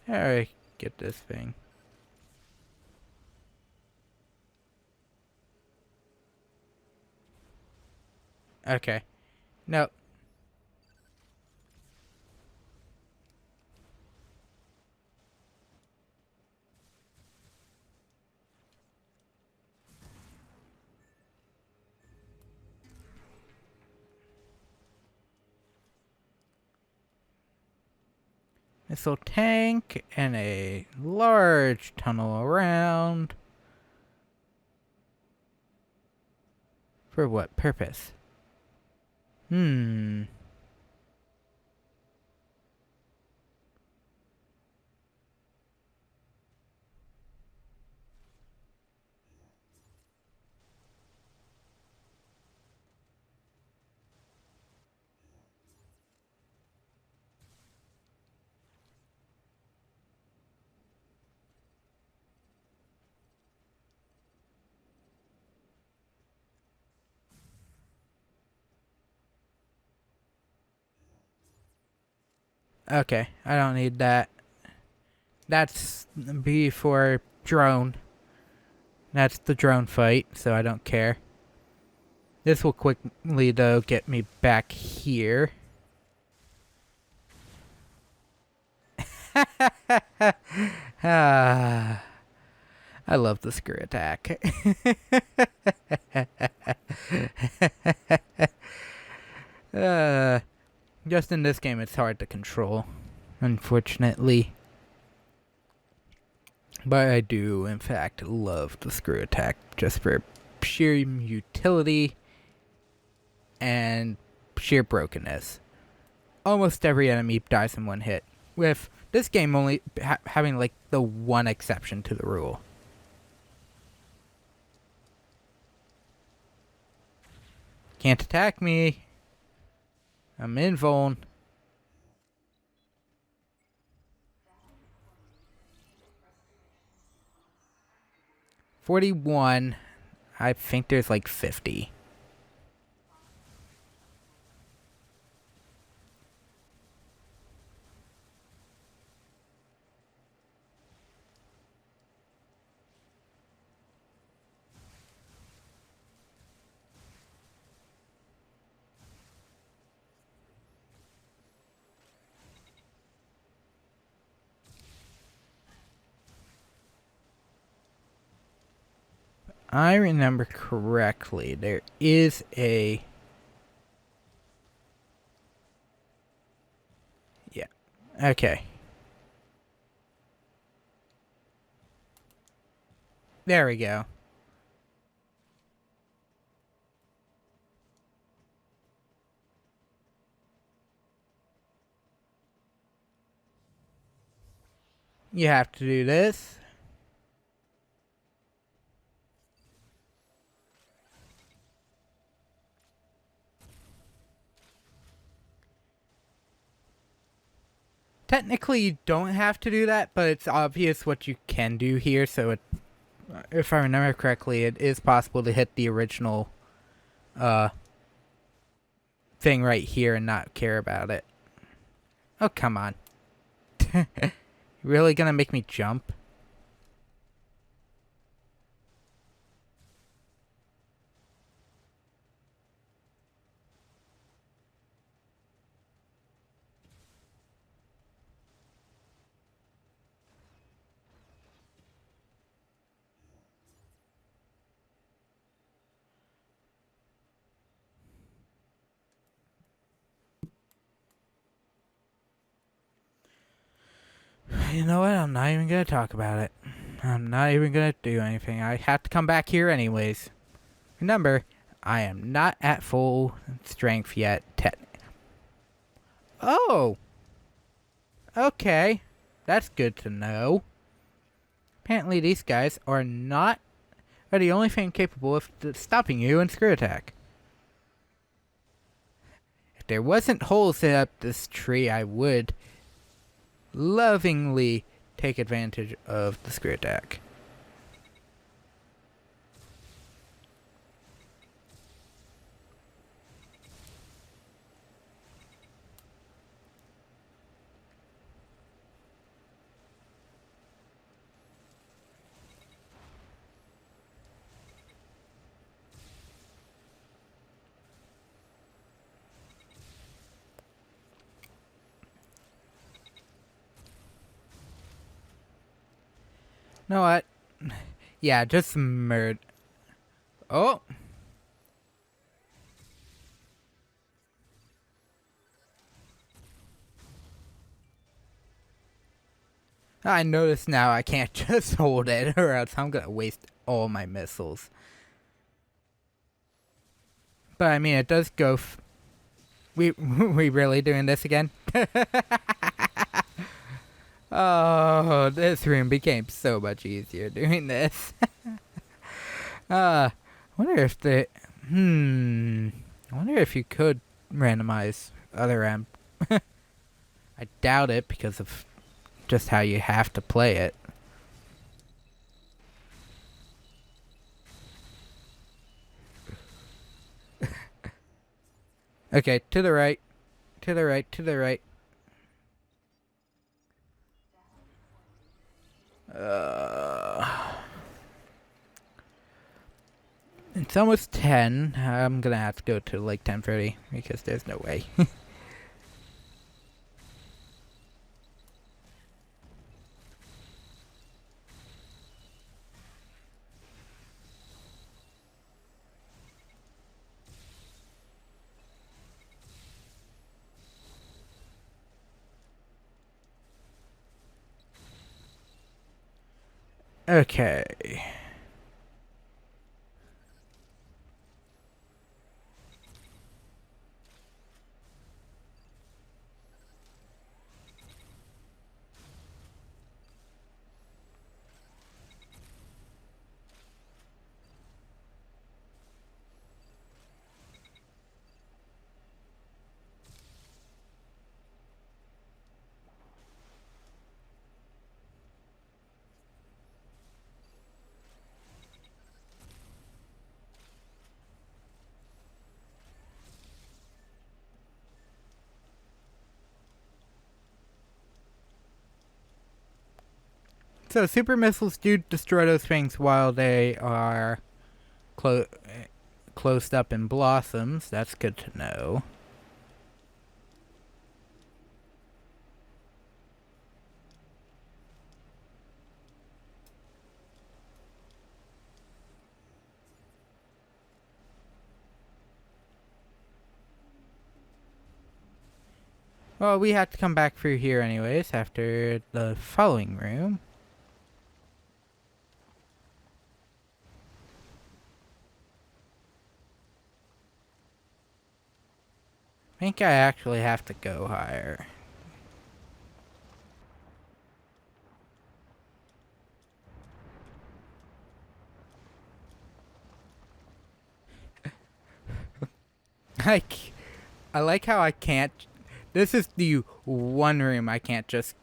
Alright, get this thing. Okay. No. Missile tank and a large tunnel around. For what purpose? Okay, I don't need that. That's B for drone. That's the drone fight, so I don't care. This will quickly, though, get me back here. Ah, I love the screw attack. uh, just in this game, it's hard to control, unfortunately. But I do, in fact, love the screw attack just for sheer utility and sheer brokenness. Almost every enemy dies in one hit, with this game only having like the one exception to the rule. Can't attack me. I'm invuln. $41. I think there's like 50. I remember correctly, there is a... Yeah. Okay. There we go. You have to do this. Technically, you don't have to do that, but it's obvious what you can do here, so it, if I remember correctly, it is possible to hit the original thing right here and not care about it. Oh, come on. Really gonna make me jump? You know what? I'm not even gonna talk about it. I'm not even gonna do anything. I have to come back here anyways. Remember, I am not at full strength yet. Oh! Okay. That's good to know. Apparently these guys are the only thing capable of stopping you in screw attack. If there wasn't holes in up this tree, I would lovingly take advantage of the screw attack. Know what? Yeah, just murder. Oh! I notice now I can't just hold it, or else I'm gonna waste all my missiles. But I mean, it does go. We really doing this again? Oh, this room became so much easier doing this. Wonder if the I wonder if you could randomize other amp. I doubt it because of just how you have to play it. Okay, to the right. To the right, to the right. It's almost 10. I'm gonna have to go to like 10:30 because there's no way. Okay. So super missiles do destroy those things while they are closed up in blossoms. That's good to know. Well, we have to come back through here anyways after the following room. I think I actually have to go higher. Like, I like how I can't. This is the one room I can't just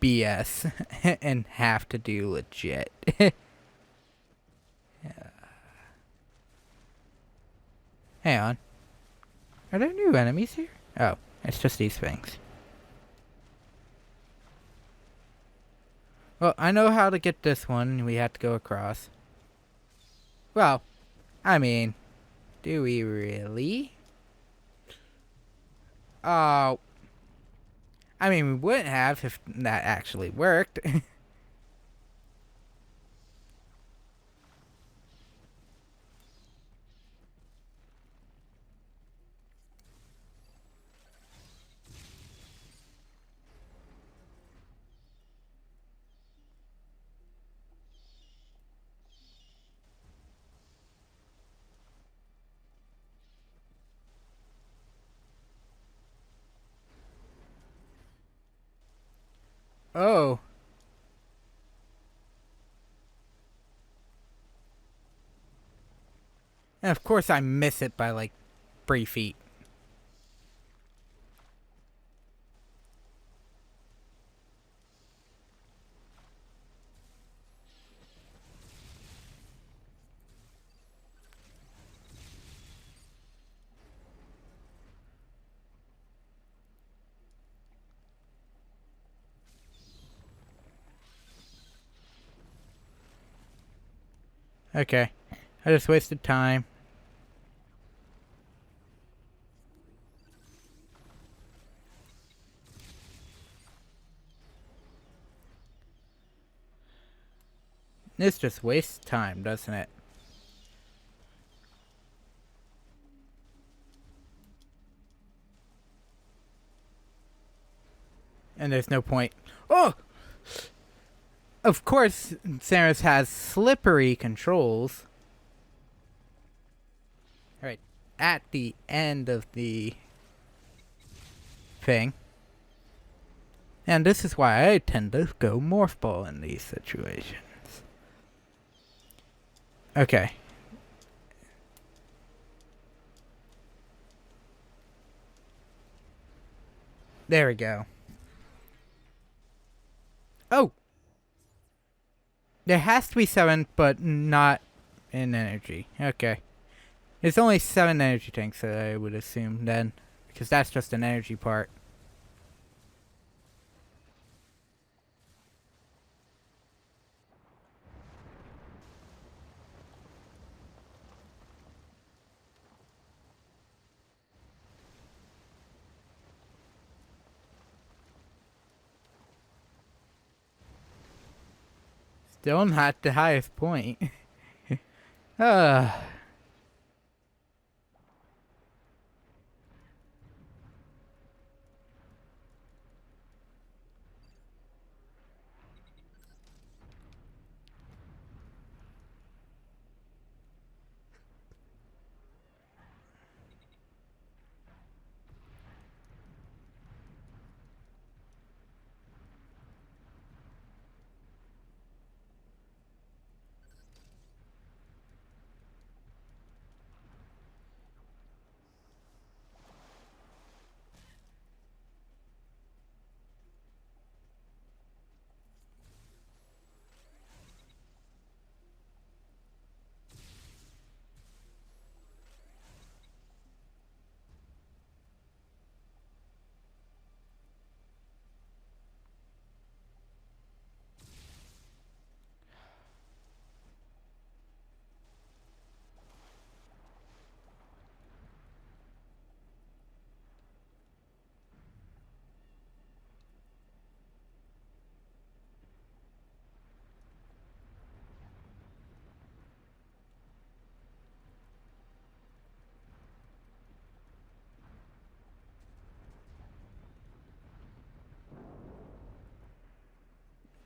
BS and have to do legit. Hang on. Are there new enemies here? Oh, it's just these things. Well, I know how to get this one. We have to go across. Well, I mean, do we really? Oh. I mean, we wouldn't have if that actually worked. Oh. And of course I miss it by like 3 feet. Okay. I just wasted time. This just wastes time, doesn't it? And there's no point. Oh! Of course, Samus has slippery controls. Alright, at the end of the thing. And this is why I tend to go Morph Ball in these situations. Okay. There we go. Oh! There has to be 7, but not in energy. Okay. There's only 7 energy tanks that I would assume then. Because that's just an energy part. Still not the highest point. uh,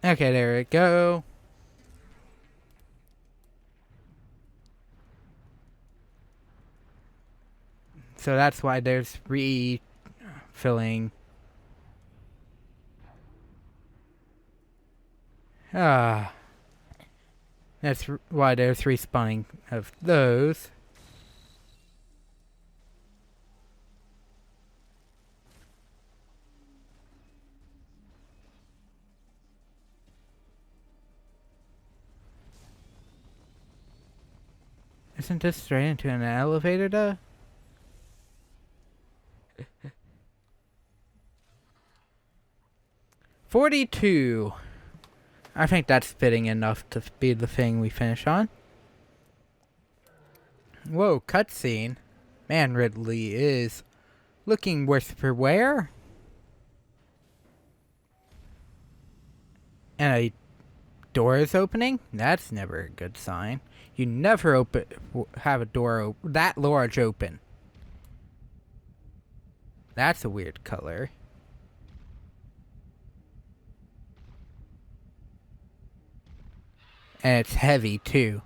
okay, there we go. So that's why there's refilling. Ah, that's why there's respawning of those. Isn't this straight into an elevator though? $42. I think that's fitting enough to be the thing we finish on. Whoa, cutscene. Man, Ridley is looking worse for wear. And a door is opening? That's never a good sign. You never have a door that large open. That's a weird color. And it's heavy too.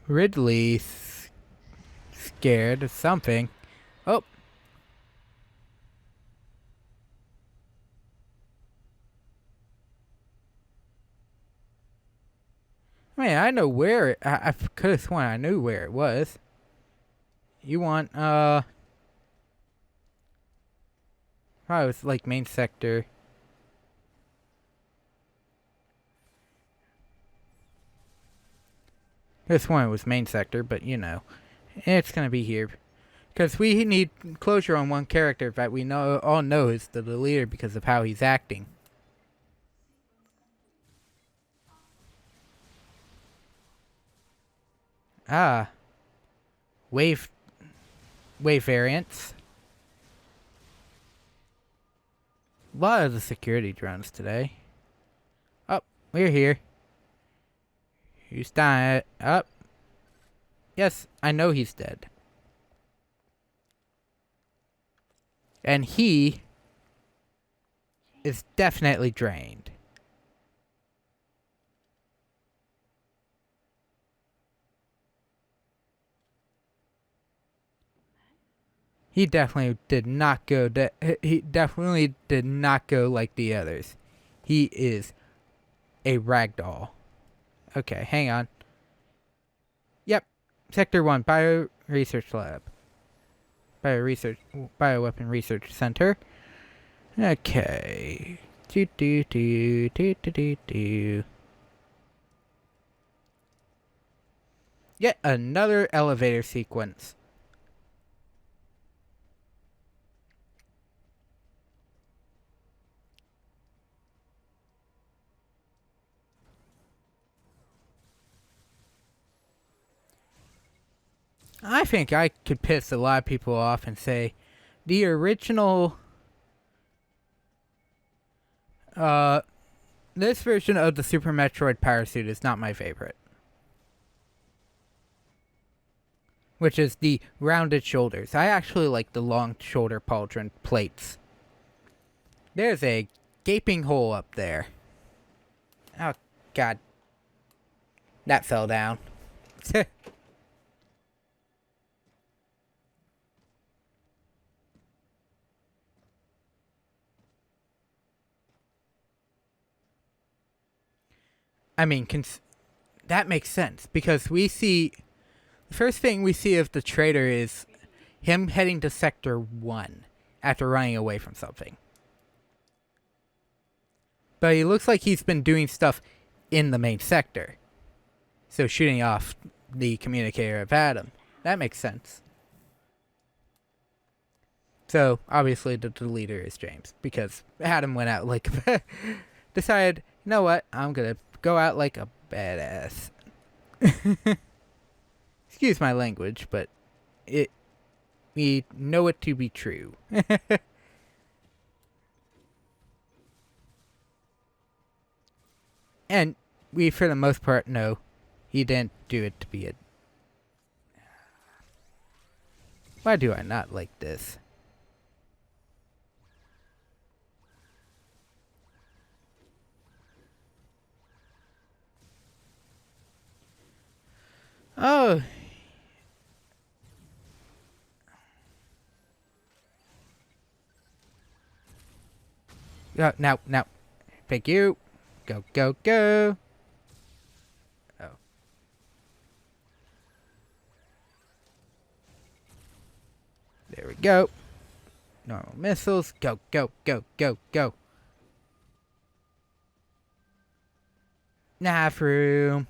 Ridley's scared of something. Oh. Man, I know where it... I could have sworn I knew where it was. You want, probably was like main sector. This one was main sector, but you know, it's gonna be here. Because we need closure on one character that we all know is the leader because of how he's acting. Ah. Wave variants. A lot of the security drones today. Oh, we're here. He's dying. Up. Yes, I know he's dead. And he is definitely drained. He definitely did not go. He definitely did not go like the others. He is a ragdoll. Okay, hang on. Yep, Sector 1, Bio Research Lab. Bioweapon Research Center. Okay. Yet another elevator sequence. I think I could piss a lot of people off and say the original This version of the Super Metroid power suit is not my favorite. Which is the rounded shoulders. I actually like the long shoulder pauldron plates. There's a gaping hole up there. Oh, God. That fell down. I mean, that makes sense because we see the first thing we see of the traitor is him heading to Sector 1 after running away from something. But he looks like he's been doing stuff in the main sector. So shooting off the communicator of Adam. That makes sense. So obviously the deleter is James because Adam went out like decided, you know what, I'm gonna go out like a badass. Excuse my language, but we know it to be true. And we, for the most part, know he didn't do it to be a... Why do I not like this? Oh. Now. Thank you. Go, go, go. Oh. There we go. Normal missiles. Go, go, go, go, go. Nav room.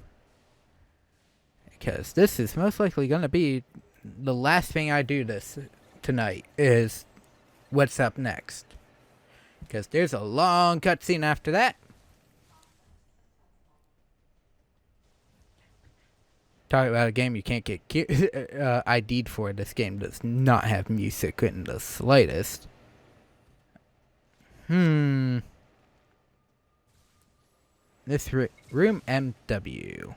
Because this is most likely going to be the last thing I do this tonight is what's up next. Because there's a long cutscene after that. Talking about a game you can't get ID'd for. This game does not have music in the slightest. This room MW.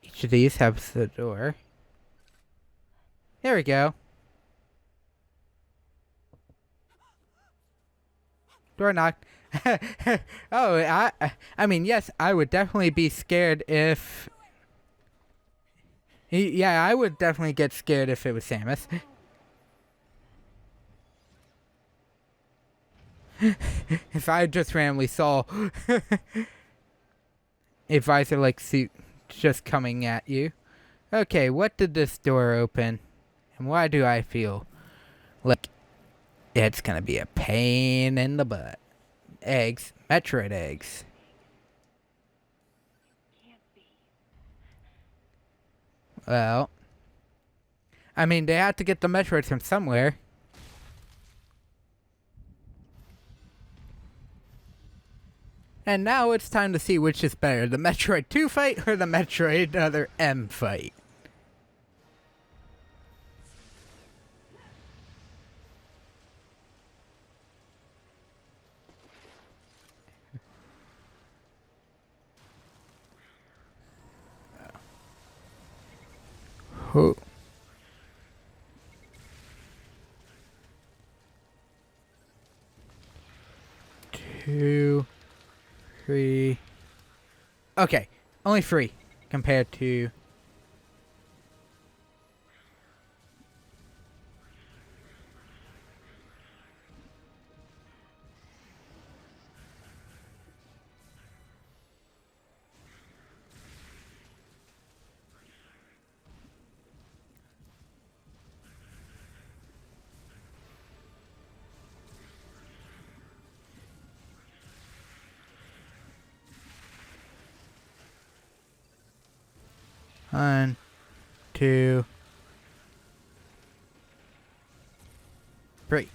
Each of these has the door. There we go. Door knock. Oh, I mean, yes, I would definitely be scared if... Yeah, I would definitely get scared if it was Samus. If I just randomly saw a visor-like suit just coming at you. Okay, what did this door open? And why do I feel like it's gonna be a pain in the butt? Eggs. Metroid eggs. Well, I mean, they had to get the Metroids from somewhere. And now it's time to see which is better, the Metroid 2 fight or the Metroid other M fight. Oh. 2, 3. Okay, only 3 compared to... One, 2. Great.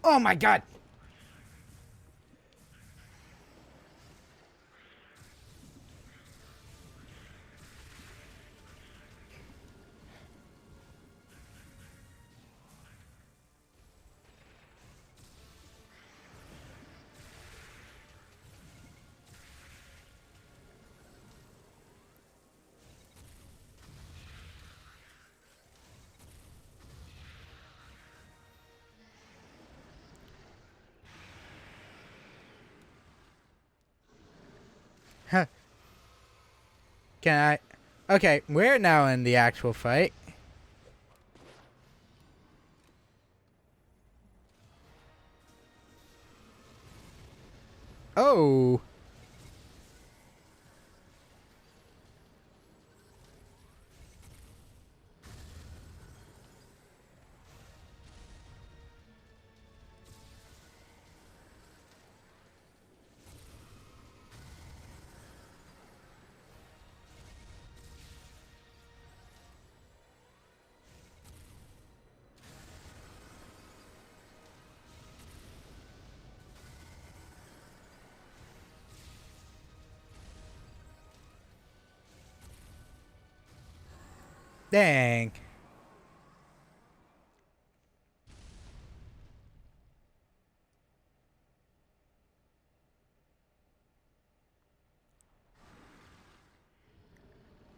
Oh my god! Huh. Can I? Okay, we're now in the actual fight. Oh. 'Dang.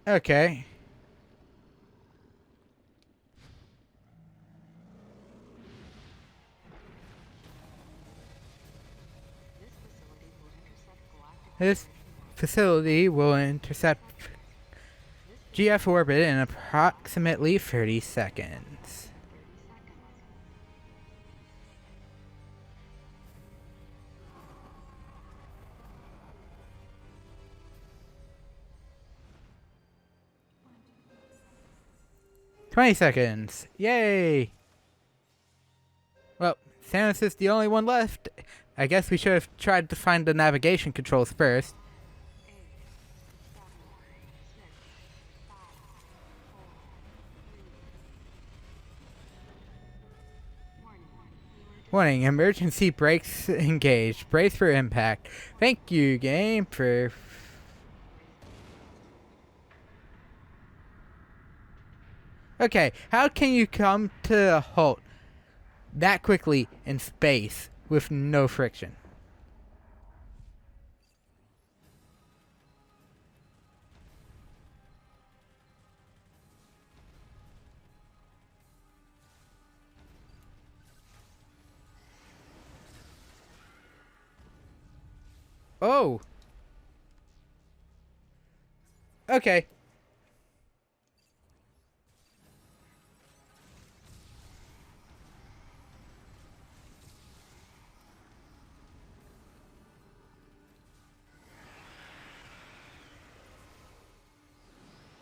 Okay. This facility will intercept GF orbit in approximately 30 seconds. $20. Yay! Well, Samus is the only one left. I guess we should have tried to find the navigation controls first. Warning, emergency brakes engaged. Brace for impact. Thank you, game, for... Okay, how can you come to a halt that quickly in space with no friction? Oh. Okay.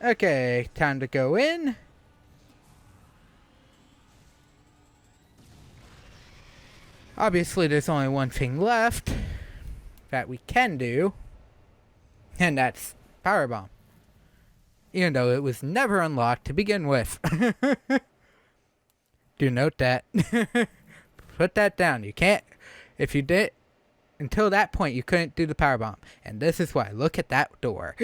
Okay, time to go in. Obviously, there's only one thing left that we can do, and that's Power Bomb. Even though it was never unlocked to begin with. Do note that. Put that down. You can't, if you did, until that point, you couldn't do the Power Bomb. And this is why. Look at that door.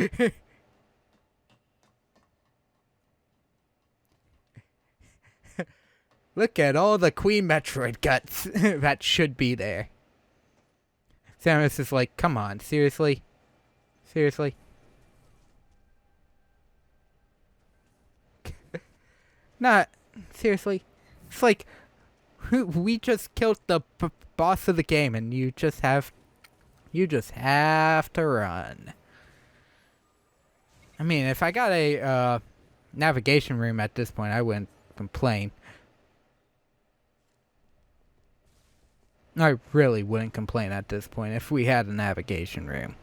Look at all the Queen Metroid guts that should be there. Samus is like, come on, seriously? Seriously? Not, seriously? It's like, we just killed the boss of the game, and you just have to run. I mean, if I got a navigation room at this point, I wouldn't complain. I really wouldn't complain at this point if we had a navigation room.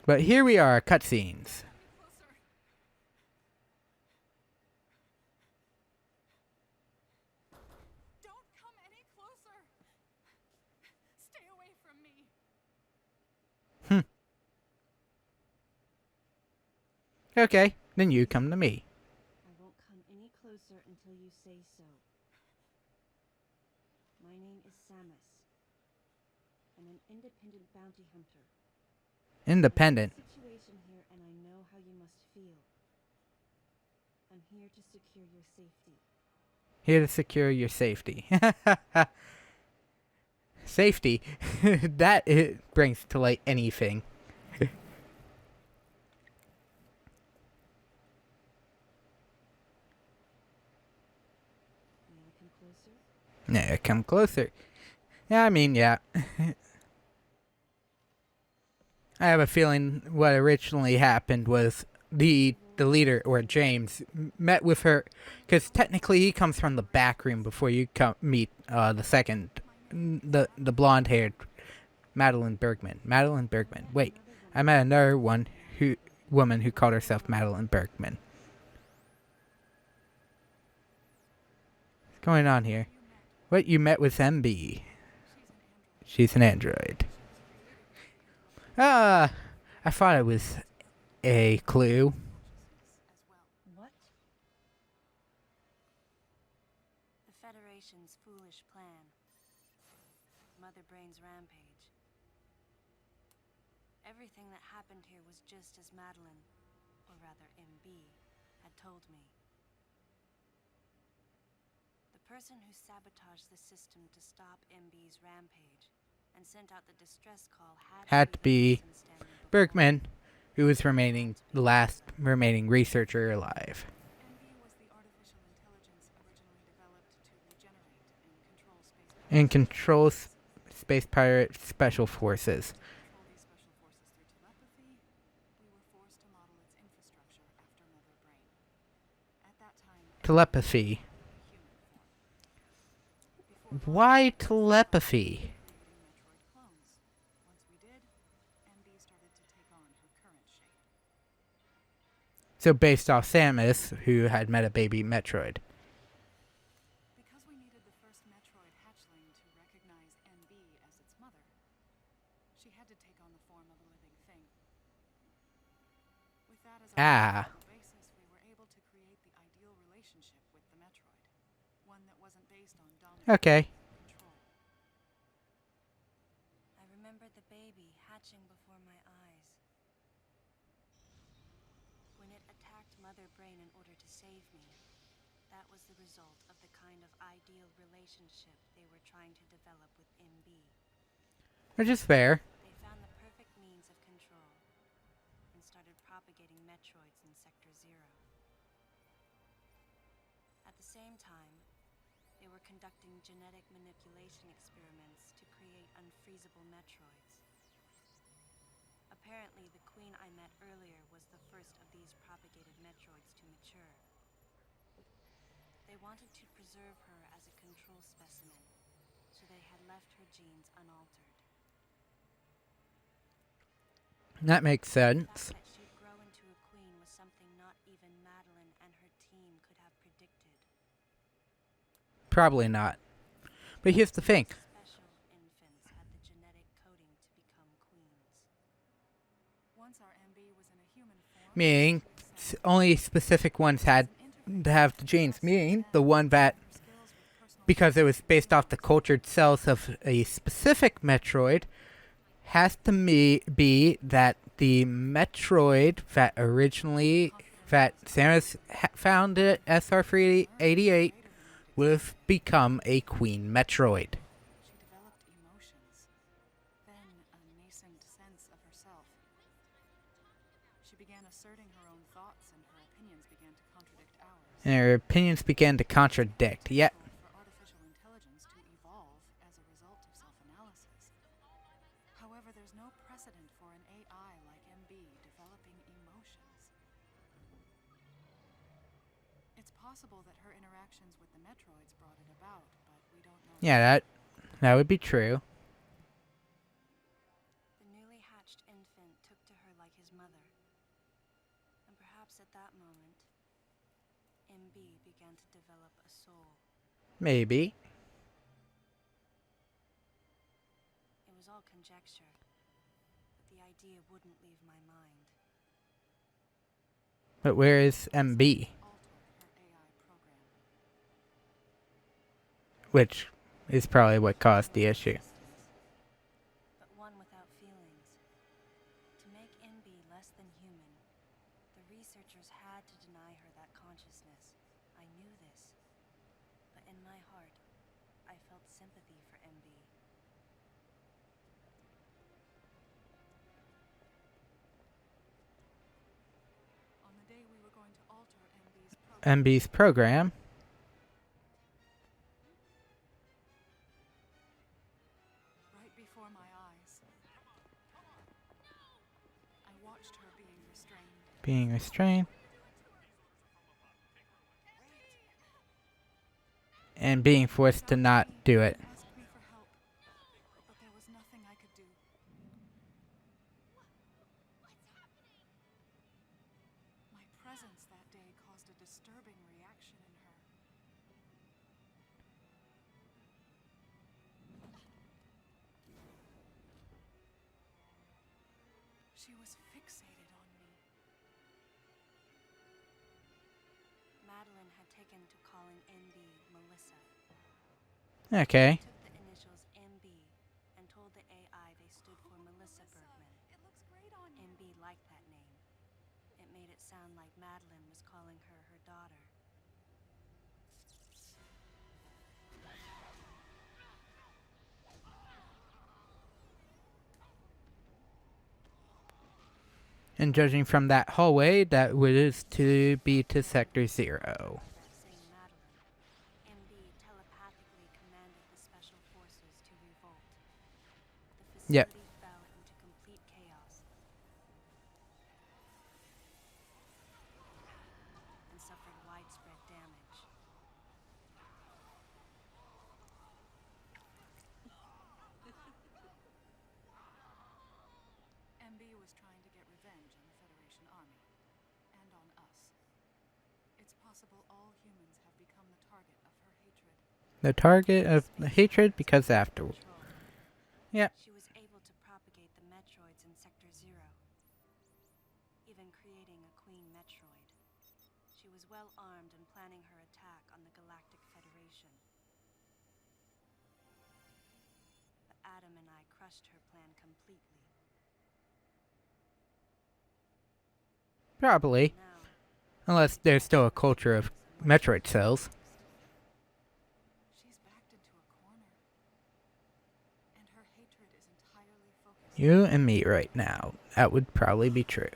But here we are, cutscenes. Don't come any closer. Stay away from me. Okay, then you come to me. I won't come any closer until you say so. My name is Samus. I'm an independent bounty hunter. Independent. I'm in a situation here, and I know how you must feel. I'm here to secure your safety. Here to secure your safety. Safety. That it brings to light anything. May I come closer? Yeah, come closer. Yeah, I mean, yeah. I have a feeling what originally happened was the leader, or James, met with her, because technically he comes from the back room before you meet the second, the blonde-haired Madeline Bergman. Madeline Bergman. Wait, I met another woman who called herself Madeline Bergman. What's going on here? What, you met with MB? She's an android. I thought it was a clue. What? The Federation's foolish plan. Mother Brain's rampage. Everything that happened here was just as Madeline, or rather MB, had told me. The person who sabotaged the system to stop MB's rampage and sent out the distress call Had to be the person standing before Bergman, who was the last remaining researcher alive. MB was the artificial intelligence originally developed to regenerate And and control space. controls Space Pirate Special Forces. Control these special forces through telepathy. We were forced to model its infrastructure after Mother Brain. At that time, Telepathy. human form. Why telepathy? Metroid clones. Once we did, MB started to take on her current shape. So based off Samus, who had met a baby Metroid. Because we needed the first Metroid hatchling to recognize MB as its mother, she had to take on the form of a living thing. With that as our basis, we were able to create the ideal relationship with the Metroid. One that wasn't based on dominance Okay. and control. I remembered the baby hatching before my eyes. When it attacked Mother Brain in order to save me, that was the result of the kind of ideal relationship they were trying to develop with MB. Which is fair. They found the perfect means of control and started propagating Metroids in Sector Zero. At the same time, they were conducting genetic manipulation experiments to create unfreezable Metroids. Apparently, the queen I met earlier was the first of these propagated Metroids to mature. They wanted to preserve her as a control specimen, so they had left her genes unaltered. That makes The sense. fact that she'd grow into a queen was something not even Madeline and her team could have predicted. Probably not. But here's the thing. Special infants had the genetic coding to become queens. Once our MB was in a human form, Meaning, only specific ones had to have the genes. Meaning, the one that, because it was based off the cultured cells of a specific Metroid, has to be that the Metroid that Samus found at SR388 would have become a Queen Metroid. she developed emotions, then a nascent sense of herself. She began asserting her own thoughts, and her opinions began to contradict ours. And her opinions began to contradict. Yet, For artificial intelligence to evolve as possible that her interactions with the Metroids brought it about, but we don't know. Yeah, that would be true. The newly hatched infant took to her like his mother. And perhaps at that moment, MB began to develop a soul. Maybe. It was all conjecture, but the idea wouldn't leave my mind. But where is MB? Alter her AI program. Which is probably what caused the issue. But one without feelings. To make MB less than human, the researchers had to deny her that consciousness. I knew this. But in my heart, I felt sympathy for MB. On the day we were going to alter MB's program, MB's program. right before my eyes, I watched her being restrained. Being restrained. And being forced to not do it. Asked me for help, but there was nothing I could do. My presence that day caused a disturbing reaction in her. She was fixated on me. Madeline had taken to calling MB Melissa. Okay. Took the initials MB and told the AI they stood for Melissa Bergman. It looks great on you. MB liked that name. It made it sound like Madeline was calling her her daughter. And judging from that hallway, that was to be to Sector 0. Saying Madeline, MB telepathically commanded the special forces to revolt. The Yep. facility fell into complete chaos and suffered widespread damage. MB was trying to get revenge on the Federation Army. And on us. It's possible all humans have become the target of her hatred. The target of the hatred because afterward. Control. Yep. She was able to propagate the Metroids in Sector 0, even creating a Queen Metroid. She was well armed and planning her attack on the Galactic Federation. But Adam and I crushed her plan completely. Probably. Now, Unless there's still a culture of Metroid cells. She's backed into a corner. And her hatred is entirely focused. You and me right now. That would probably be true.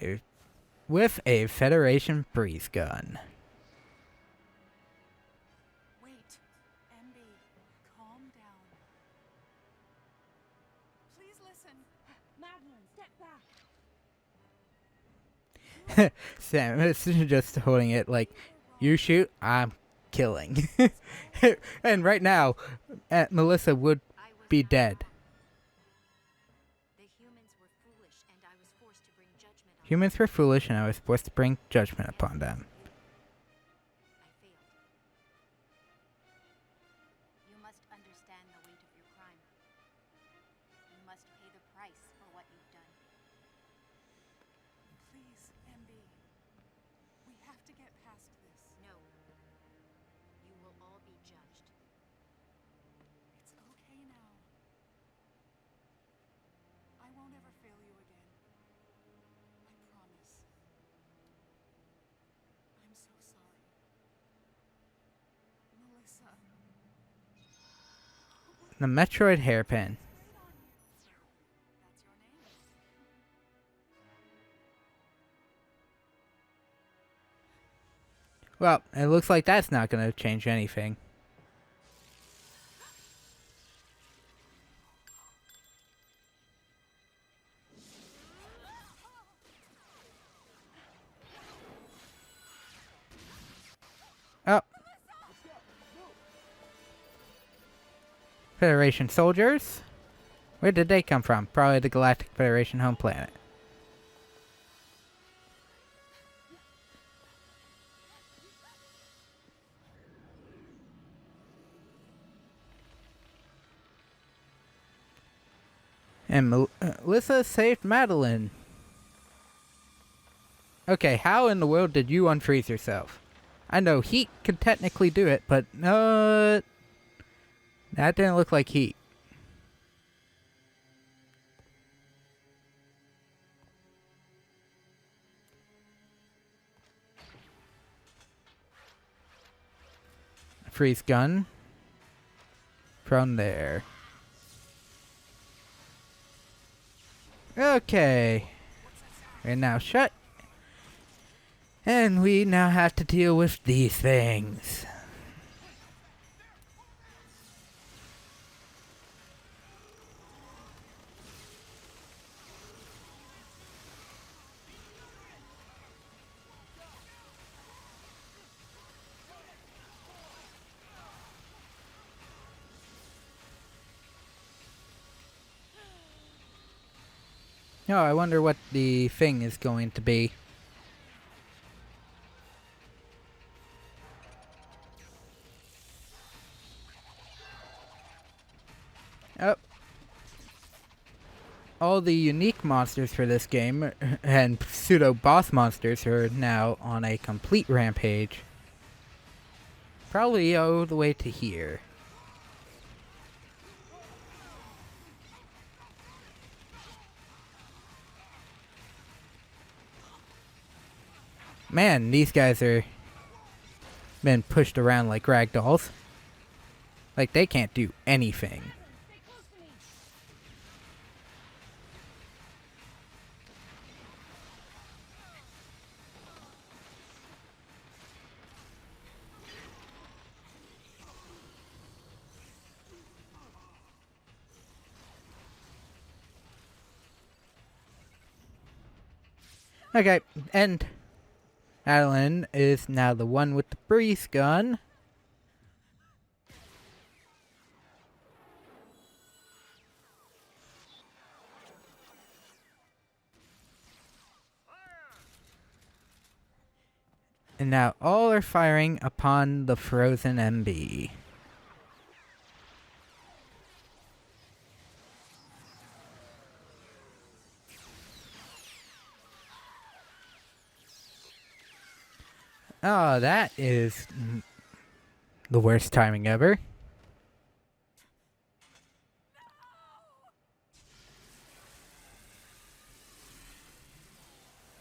MB! With a Federation breeze gun. Wait. MB, calm down. Please listen. Madeline, step back! Sam is just holding it like, you shoot, I'm killing. And right now, Melissa would be dead. The humans were foolish, and I was forced to bring judgment on Humans were foolish and I was forced to bring judgment upon them. I failed. You must understand the weight of your crime. You must pay the price for what you've done. Please, MB. We have to get past this. No. You will all be judged. It's okay now. I won't ever fail you again. I promise. I'm so sorry. Melissa. The Metroid hairpin. Great on you. That's your name. Well, it looks like that's not going to change anything. Federation soldiers? Where did they come from? Probably the Galactic Federation home planet. And Melissa saved Madeline. Okay, how in the world did you unfreeze yourself? I know heat could technically do it, but no, that didn't look like heat. Freeze gun. From there. Okay. We're now shut. And we now have to deal with these things. Oh, I wonder what the thing is going to be. Oh. All the unique monsters for this game and pseudo boss monsters are now on a complete rampage. Probably all the way to here. Man, these guys are been pushed around like ragdolls. Like they can't do anything. Okay, and Adeline is now the one with the breeze gun. And now all are firing upon the frozen MB. Oh, that is the worst timing ever.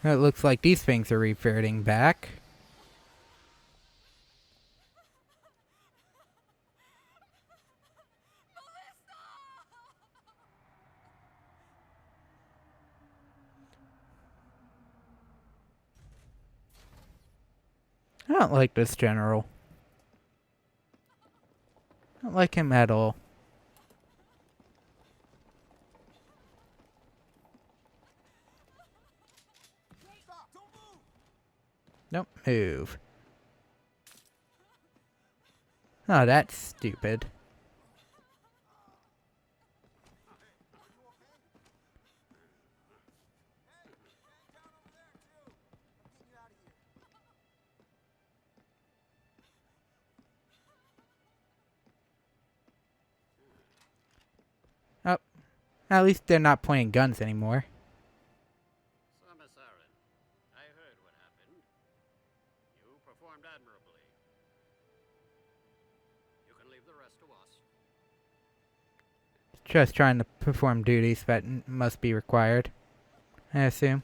It looks like these things are reverting back. I don't like this general. I don't like him at all. Don't move. Oh, that's stupid. Oh, at least they're not pointing guns anymore. Samasaran, I heard what happened. You performed admirably. You can leave the rest to us. Just trying to perform duties that must be required, I assume.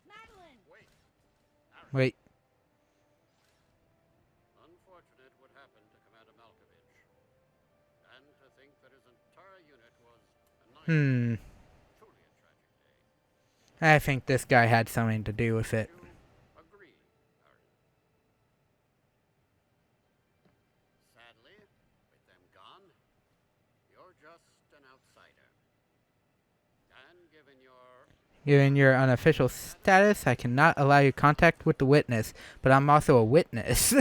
Madeline! Wait. Unfortunate what happened to Commander Malkovich. And to think that his entire unit was annihilated. Truly a tragic day. I think this guy had something to do with it. You agree, Aaron? Sadly, with them gone, you're just an outsider. And given your Given your unofficial status, I cannot allow you contact with the witness, but I'm also a witness.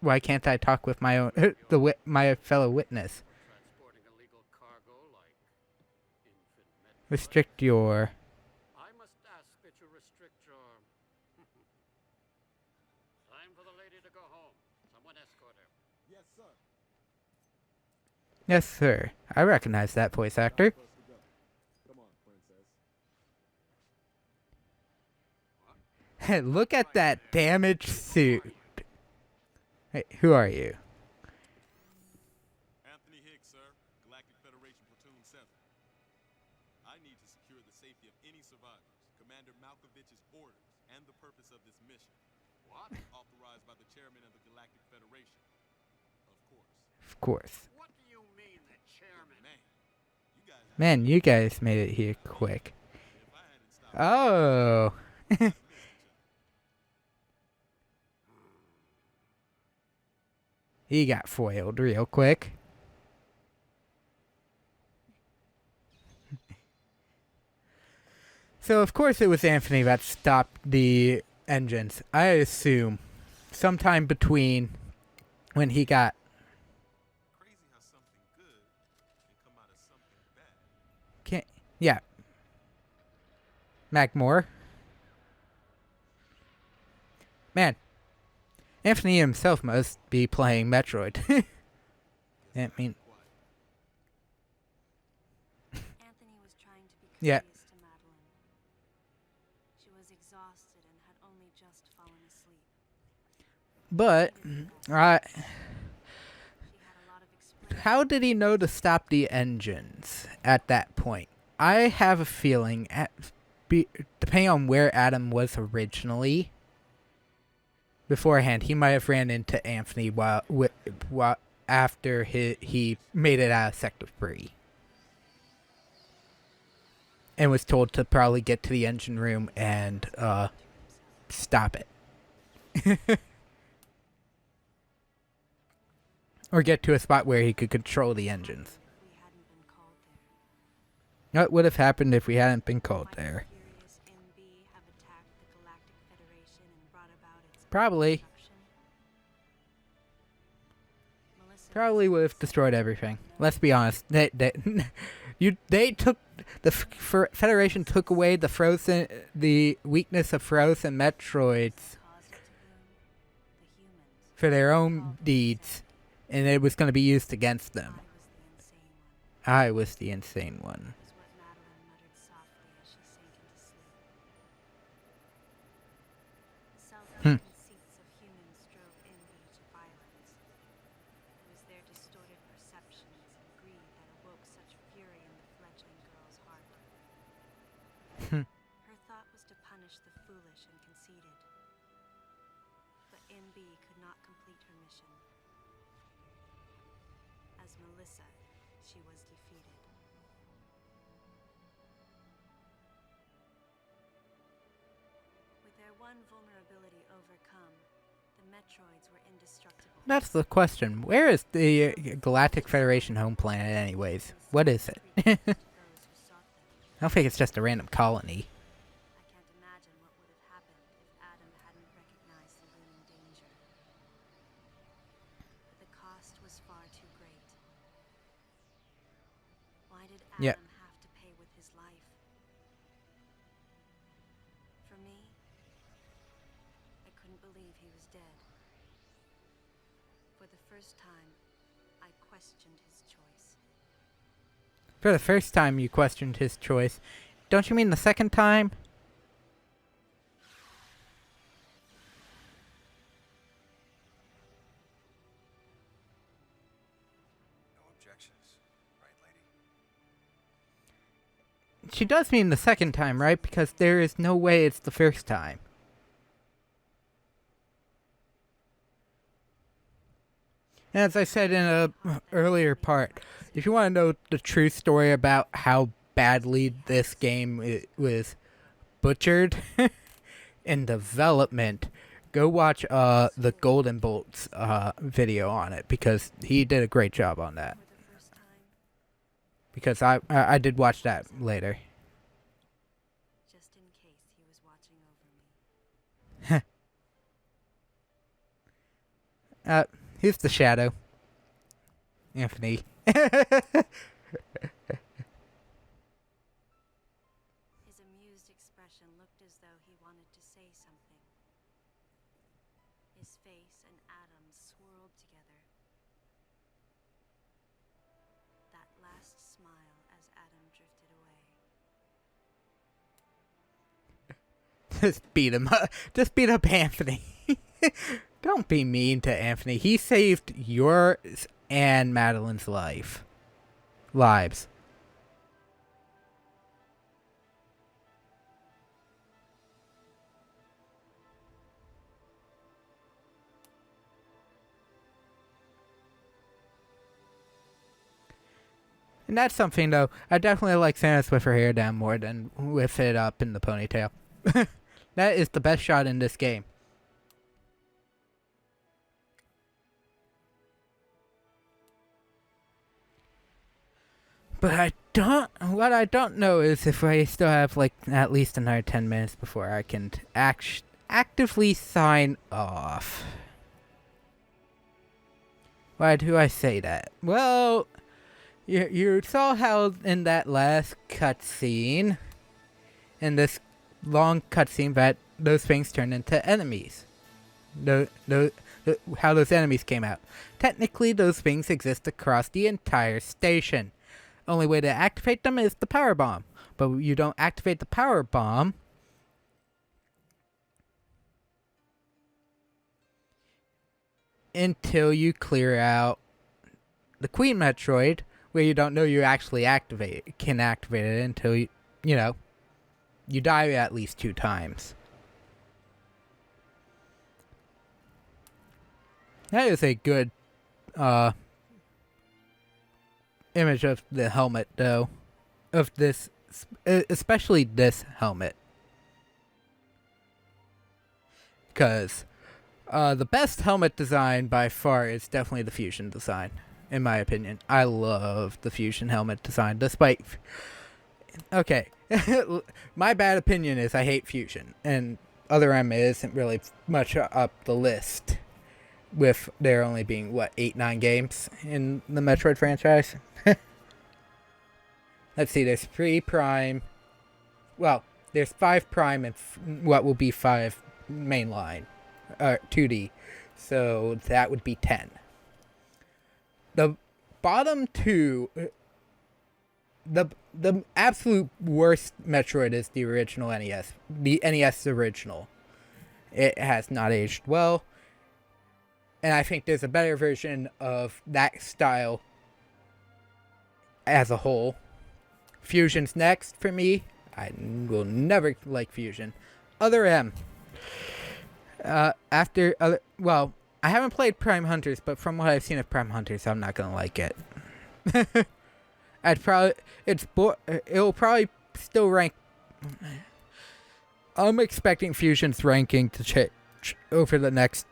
Why can't I talk with my own my fellow witness? Transporting illegal cargo like infant Metroid. Restrict your. I must ask that you restrict your. Time for the lady to go home. Someone escort her. Yes, sir. I recognize that voice actor. Look at that damaged suit. Hey, who are you? Anthony Hicks, sir. Galactic Federation Platoon 7. I need to secure the safety of any survivors. Commander Malkovich's orders and the purpose of this mission. What? Authorized by the chairman of the Galactic Federation. Of course. Of course. What do you mean, the chairman? Man, Man, you you guys guys made it here quick. if I hadn't stopped Oh. missed each other. He got foiled real quick. So, of course, it was Anthony that stopped the engines. I assume sometime between when he got. Crazy how something good can come out of something bad. Can't, yeah. Magmore. Man, Anthony himself must be playing Metroid. I mean, Anthony was trying to be Yeah. courteous to Madeline. She was exhausted and had only just fallen asleep. but She had a lot of experience. how did he know to stop the engines at that point? I have a feeling, depending on where Adam was originally, beforehand, he might have ran into Anthony while after he made it out of Sector 3. And was told to probably get to the engine room and stop it. Or get to a spot where he could control the engines. If we hadn't been called there. What would have happened if we hadn't been called Might there? the furious MB have attacked the Galactic Federation and brought about its Probably. destruction? Melissa Probably would have destroyed everything. Let's be honest. They took the Federation took away the weakness of frozen Metroids caused it to bloom. The humans. for their own deeds, and it was going to be used against them. I was the insane one. I was the insane one. Was what Madeline muttered softly as she sank into sleep. The self-made conceits of humans drove MB to violence. It was their distorted perceptions and greed that awoke such fury in the fledgling girl's heart. Her thought was to punish the foolish and conceited. But MB could not complete her mission. As Melissa, she was defeated. With their one vulnerability overcome, the Metroids were indestructible. That's the question. Where is the Galactic Federation home planet, anyways? What is it? I To those who sought them. don't think it's just a random colony. I can't imagine what would have happened if Adam hadn't recognized the looming danger. But the cost was far too great. Why did Adam Yeah. have to pay with his life? For me, I couldn't believe he was dead. For the first time, I questioned his choice. For the first time you questioned his choice. Don't you mean the second time? No objections, right, lady? She does mean the second time, right? Because there is no way it's the first time. As I said in a earlier part, if you want to know the true story about how badly this game was butchered in development, go watch the Golden Bolts video on it, because he did a great job on that. For the first time, Because I did watch that later. just in He's the shadow. Anthony. His amused expression looked as though he wanted to say something. His face and Adam's swirled together. That last smile as Adam drifted away. Just beat him up. Just beat up Anthony. Don't be mean to Anthony. He saved yours and Madeline's lives. And that's something, though. I definitely like Samus with her hair down more than with it up in the ponytail. That is the best shot in this game. But what I don't know is if I still have like at least another 10 minutes before I can actively sign off. Why do I say that? Well, you saw how in that last cutscene, in this long cutscene, that those things turned into enemies. How those enemies came out. Technically, those things exist across the entire station. Only way to activate them is the power bomb. But you don't activate the power bomb until you clear out the Queen Metroid, where you don't know you actually can activate it until you die at least 2 times. That is a good image of the helmet, though. Of this, especially this helmet. Because the best helmet design by far is definitely the Fusion design, in my opinion. I love the Fusion helmet design, despite... Okay, my bad opinion is I hate Fusion, and Other M isn't really much up the list, with there only being, 8-9 games in the Metroid franchise? Let's see, there's 3 Prime, well, there's 5 Prime and what will be 5 mainline, 2D, so that would be 10. The bottom 2... The absolute worst Metroid is the original NES. The NES original. It has not aged well. And I think there's a better version of that style as a whole. Fusion's next for me. I will never like Fusion. Other M. I haven't played Prime Hunters, but from what I've seen of Prime Hunters, I'm not gonna like it. It'll probably still rank. I'm expecting Fusion's ranking to change over the next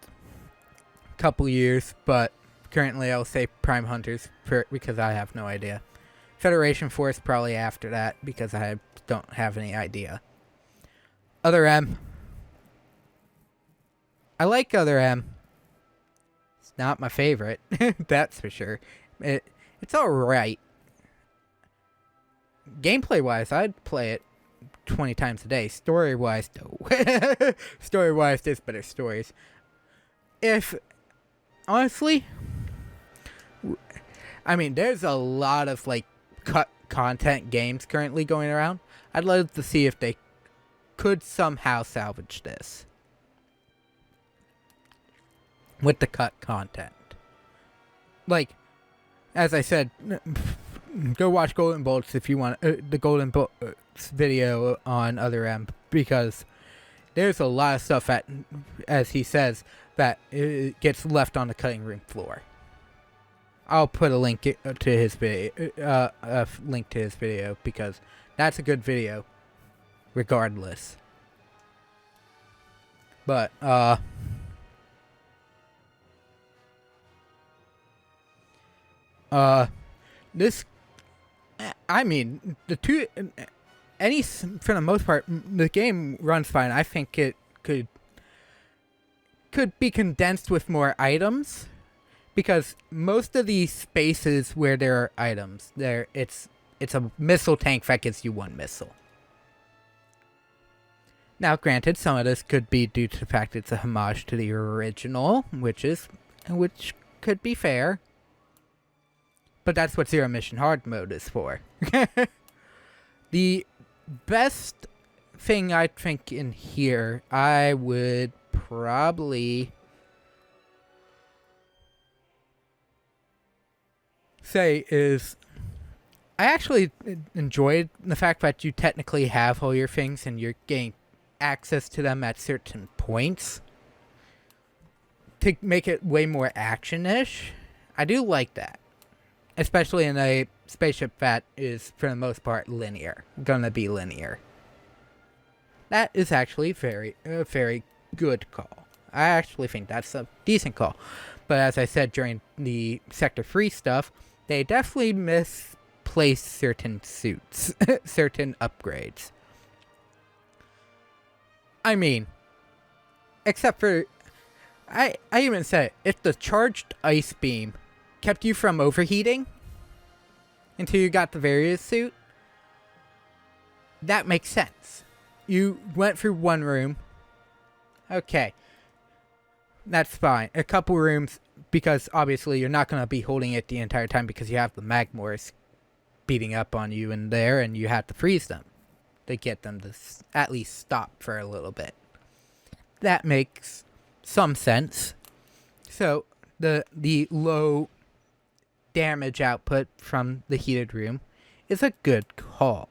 couple years, but currently I'll say Prime Hunters because I have no idea. Federation Force probably after that because I don't have any idea. Other M. I like Other M. It's not my favorite, that's for sure. It's alright. Gameplay-wise, I'd play it 20 times a day. Story-wise, no. Story-wise, there's better stories. Honestly, I mean, there's a lot of, cut content games currently going around. I'd love to see if they could somehow salvage this with the cut content. As I said, go watch Golden Bolts if you want the Golden Bolts video on Other M, because there's a lot of stuff that, as he says, that it gets left on the cutting room floor. I'll put a link to his video, because that's a good video, regardless. But this, I mean, for the most part, the game runs fine. I think it could could be condensed with more items, because most of these spaces where there are items, it's a missile tank that gives you one missile. Now, granted, some of this could be due to the fact it's a homage to the original, which could be fair. But that's what Zero Mission Hard mode is for. The best thing I think in here, I would probably say is, I actually enjoyed the fact that you technically have all your things and you're getting access to them at certain points to make it way more action-ish. I do like that, especially in a spaceship that is, for the most part, gonna be linear. That is actually a very good call. I actually think that's a decent call. But as I said during the Sector 3 stuff, they definitely misplaced certain suits, certain upgrades. I mean, except for, I even said, if the charged ice beam kept you from overheating until you got the various suit, that makes sense. You went through one room. Okay. That's fine. A couple rooms, because obviously you're not going to be holding it the entire time because you have the Magmors beating up on you in there and you have to freeze them to get them to at least stop for a little bit. That makes some sense. So, the low damage output from the heated room is a good call.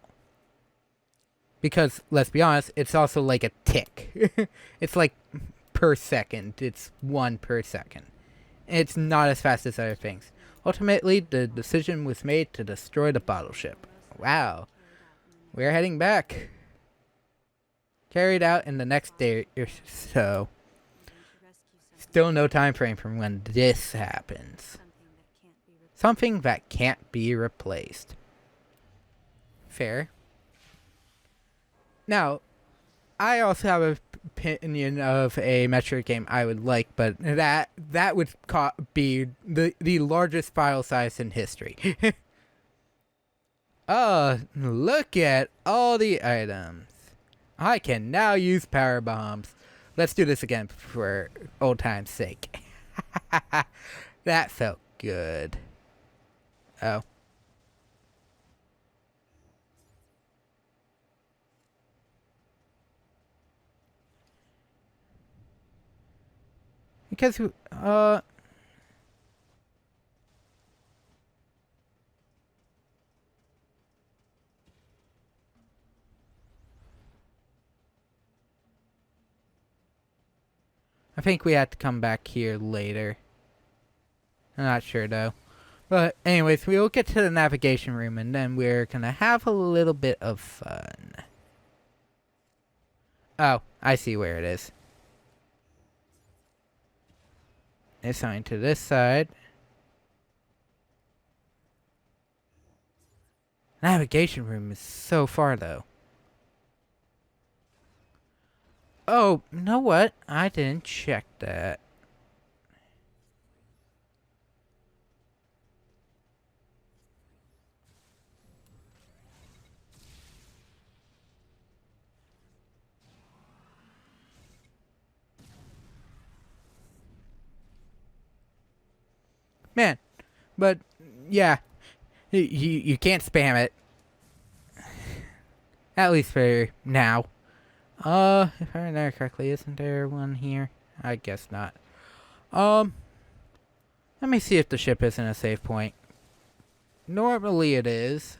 Because, let's be honest, it's also like a tick. It's like per second. It's 1 per second. It's not as fast as other things. Ultimately, the decision was made to destroy the bottle ship. Wow. We're heading back. Carried out in the next day or so. Still no time frame from when this happens. Something that can't be replaced. Fair. Now, I also have an opinion of a Metroid game I would like, but that would be the largest file size in history. Oh, look at all the items. I can now use power bombs. Let's do this again for old time's sake. That felt good. Oh. Because, I think we have to come back here later. I'm not sure though. But anyways, we'll get to the navigation room and then we're gonna have a little bit of fun. Oh, I see where it is. It's going to this side. Navigation room is so far though. Oh, you know what? I didn't check that. Man, but yeah, you can't spam it. At least for now. If I remember correctly, isn't there one here? I guess not. Let me see if the ship isn't a save point. Normally it is.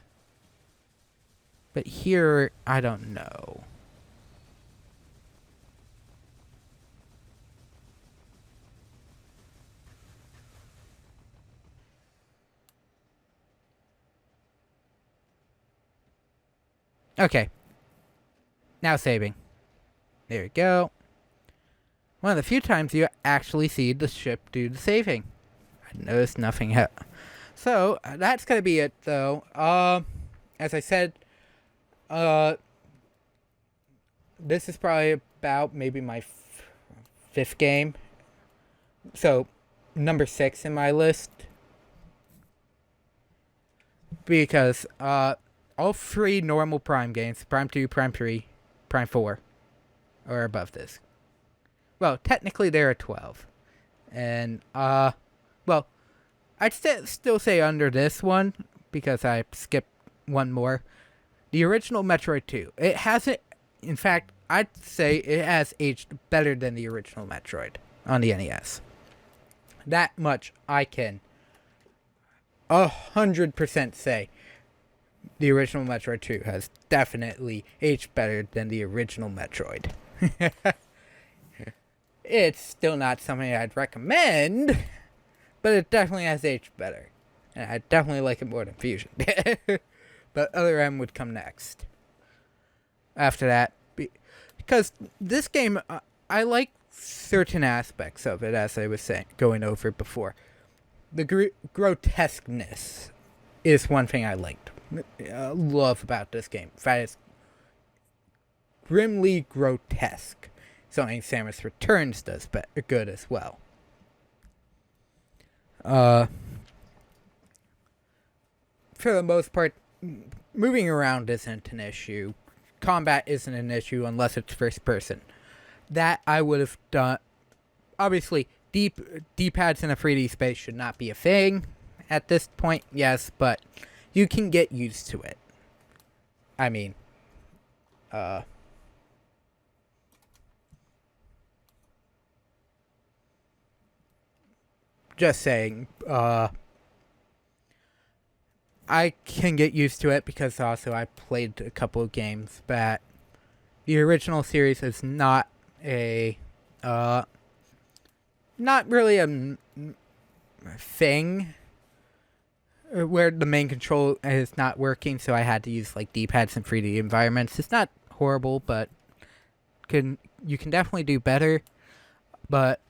But here, I don't know. Okay. Now saving. There we go. One of the few times you actually see the ship do the saving. I noticed nothing. So, that's gonna be it, though. As I said, this is probably about maybe my 5th game So, number 6 in my list. Because all 3 normal Prime games, Prime 2, Prime 3, Prime 4, are above this. Well, technically there are 12. And, well, I'd still say under this one, because I skipped one more. The original Metroid 2. It hasn't, in fact, I'd say it has aged better than the original Metroid on the NES. That much I can 100% say. The original Metroid 2 has definitely aged better than the original Metroid. It's still not something I'd recommend, but it definitely has aged better. And I definitely like it more than Fusion. But Other M would come next. After that, because this game, I like certain aspects of it, as I was going over before. The grotesqueness is one thing I liked. Love about this game. In fact, it's grimly grotesque. Something Samus Returns does good as well. For the most part, moving around isn't an issue. Combat isn't an issue unless it's first person. That I would have done. Obviously, D-pads in a 3D space should not be a thing at this point, yes, but you can get used to it. I mean, just saying, I can get used to it because also I played a couple of games that the original series is not not really a thing where the main control is not working, so I had to use like D-pads in 3D environments. It's not horrible, but you can definitely do better. But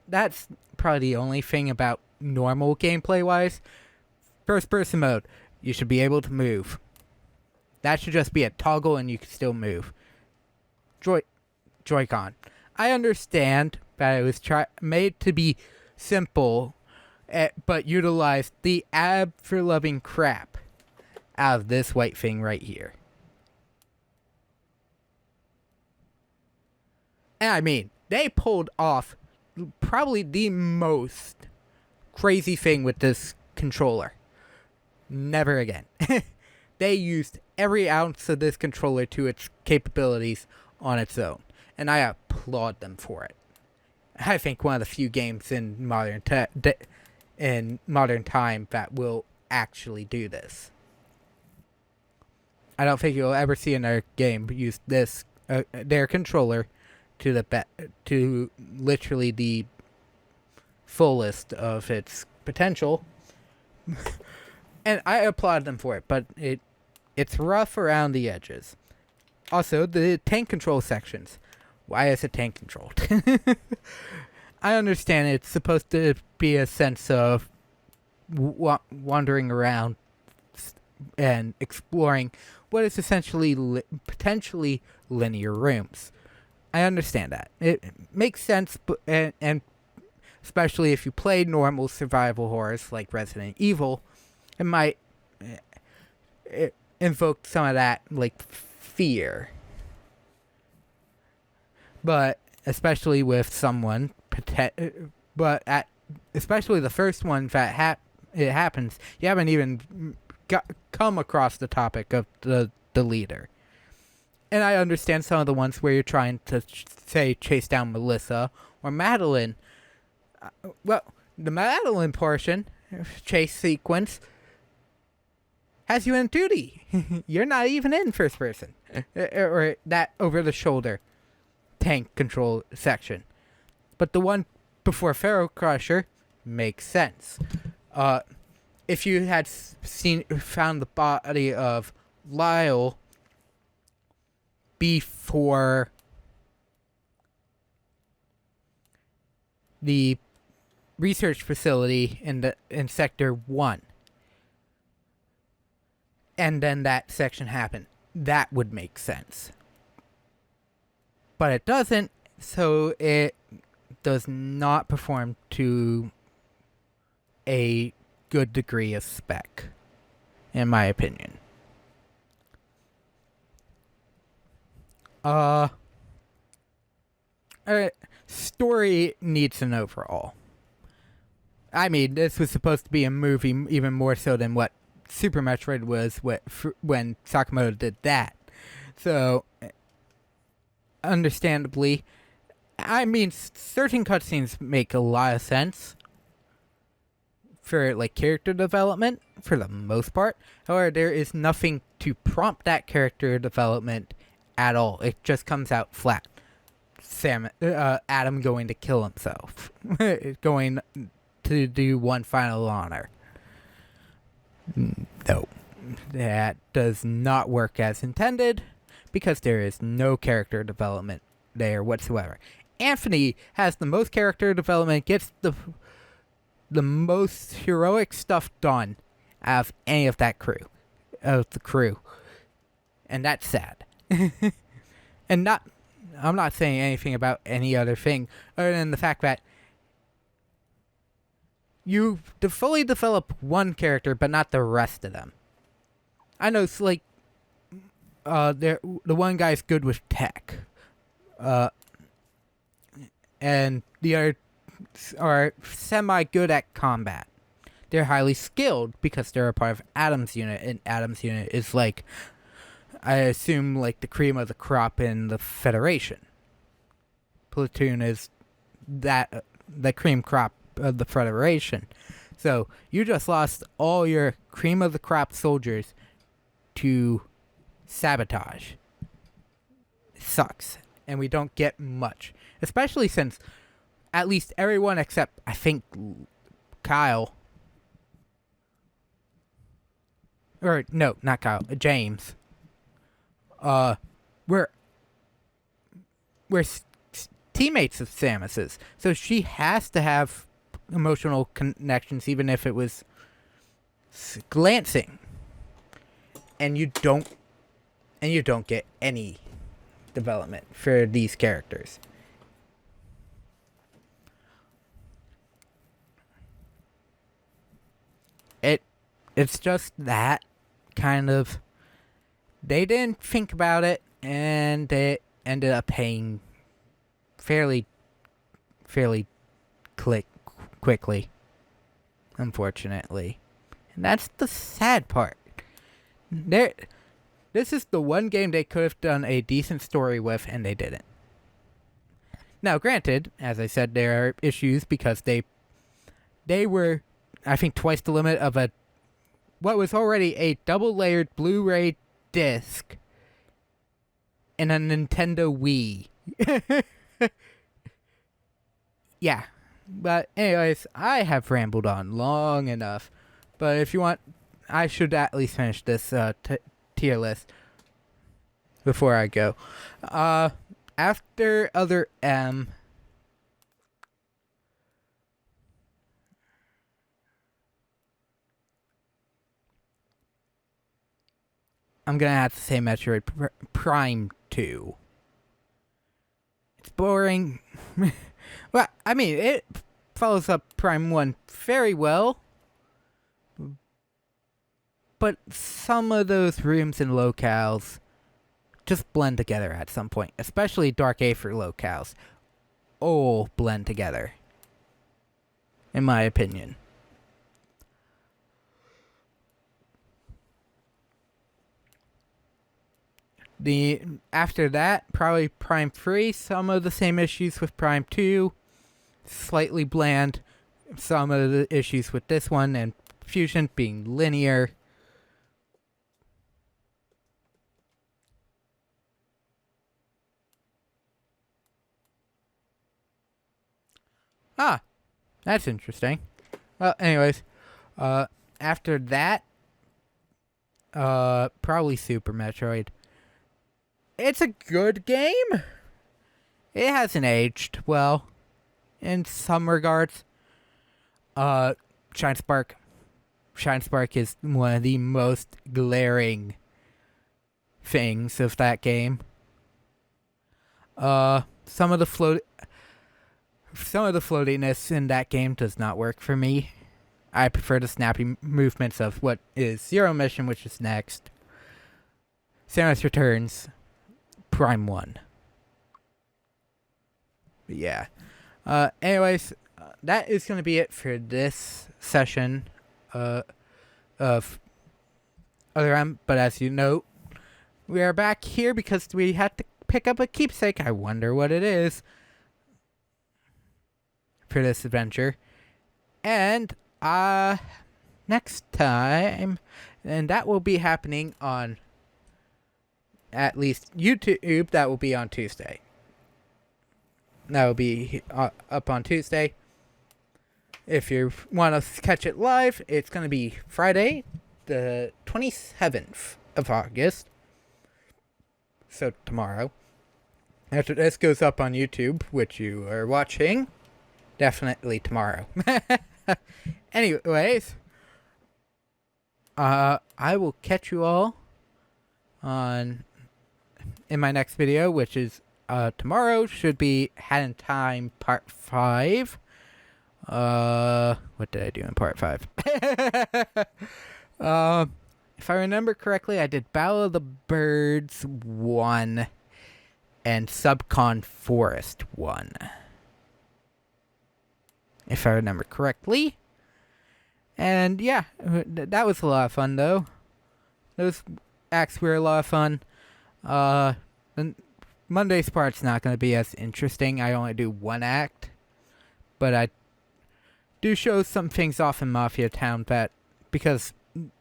that's probably the only thing about normal gameplay wise. First person mode, you should be able to move. That should just be a toggle and you can still move. Joy-Con. I understand that it was made to be simple, but utilized the for-loving crap out of this white thing right here. And I mean, they pulled off probably the most crazy thing with this controller. Never again. They used every ounce of this controller to its capabilities on its own, and I applaud them for it. I think one of the few games in modern time that will actually do this. I don't think you'll ever see another game use this their controller to literally the fullest of its potential. And I applaud them for it, but it's rough around the edges. Also, the tank control sections. Why is it tank controlled? I understand it's supposed to be a sense of wandering around and exploring what is essentially potentially linear rooms. I understand that. It makes sense, and especially if you play normal survival horrors like Resident Evil, it might invoke some of that, like, fear. But especially with someone, especially the first one that it happens, you haven't even come across the topic of the leader. And I understand some of the ones where you're trying to, say, chase down Melissa or Madeline. Well, the Madeline portion, chase sequence, has you in 2D. You're not even in first person. Or that over-the-shoulder tank control section. But the one before Pharaoh Crusher makes sense. If you had found the body of Lyle before the research facility in Sector 1, and then that section happened, that would make sense. But it doesn't, so it does not perform to a good degree of spec, in my opinion. Story needs an overhaul. I mean, this was supposed to be a movie even more so than what Super Metroid was when Sakamoto did that. So, understandably, I mean, certain cutscenes make a lot of sense for, like, character development, for the most part. However, there is nothing to prompt that character development at all. It just comes out flat. Adam going to kill himself. Going to do one final honor. No. That does not work as intended, because there is no character development there whatsoever. Anthony has the most character development, gets the most heroic stuff done out of any of the crew. And that's sad. And I'm not saying anything about any other thing other than the fact that you fully develop one character, but not the rest of them. I know it's like the one guy's good with tech, and the other are semi good at combat. They're highly skilled because they're a part of Adam's unit, and Adam's unit is like, I assume, like the cream of the crop in the Federation. Platoon is the cream crop of the Federation. So you just lost all your cream of the crop soldiers to sabotage. It sucks. And we don't get much. Especially since at least everyone except, I think, Kyle. Or, no, not Kyle. James. We're teammates of Samus's. So she has to have emotional connections, even if it was glancing. And you don't get any development for these characters. It's just that kind of, they didn't think about it, and they ended up paying fairly quickly, unfortunately. And that's the sad part. This is the one game they could have done a decent story with, and they didn't. Now, granted, as I said, there are issues because they were, I think, twice the limit of what was already a double-layered Blu-ray disc in a Nintendo Wii. Yeah. But anyways, I have rambled on long enough. But if you want, I should at least finish this tier list before I go. After other M, I'm gonna have to say Metroid Prime 2. It's boring. Well, I mean, it follows up Prime 1 very well. But some of those rooms and locales just blend together at some point. Especially Dark Aether locales. All blend together. In my opinion. After that, probably Prime 3, some of the same issues with Prime 2, slightly bland, some of the issues with this one, and Fusion being linear. Ah, that's interesting. Well, anyways, after that, probably Super Metroid. It's a good game. It hasn't aged well in some regards. Shine Spark is one of the most glaring things of that game. Some of the some of the floatiness in that game does not work for me. I prefer the snappy movements of what is Zero Mission, which is next. Samus Returns, Prime 1. But yeah. Anyways, that is going to be it for this session of Other M. But as you know, we are back here because we had to pick up a keepsake. I wonder what it is for this adventure. And next time, and that will be happening on at least YouTube. That will be on Tuesday. That will be up on Tuesday. If you want to catch it live, it's going to be Friday, the 27th of August. So tomorrow. After this goes up on YouTube, which you are watching, definitely tomorrow. Anyways, I will catch you all in my next video, which is tomorrow. Should be Hat in Time Part 5. What did I do in Part 5? If I remember correctly, I did Battle of the Birds 1 and Subcon Forest 1. If I remember correctly. And yeah, that was a lot of fun though. Those acts were a lot of fun. And Monday's part's not going to be as interesting. I only do one act. But I do show some things off in Mafia Town that, because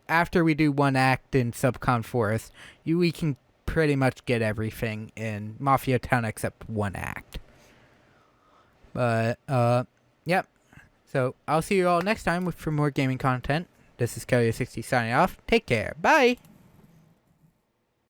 after we do one act in Subcon Forest, we can pretty much get everything in Mafia Town except one act. But, yep. So, I'll see you all next time for more gaming content. This is Kelly60 signing off. Take care. Bye!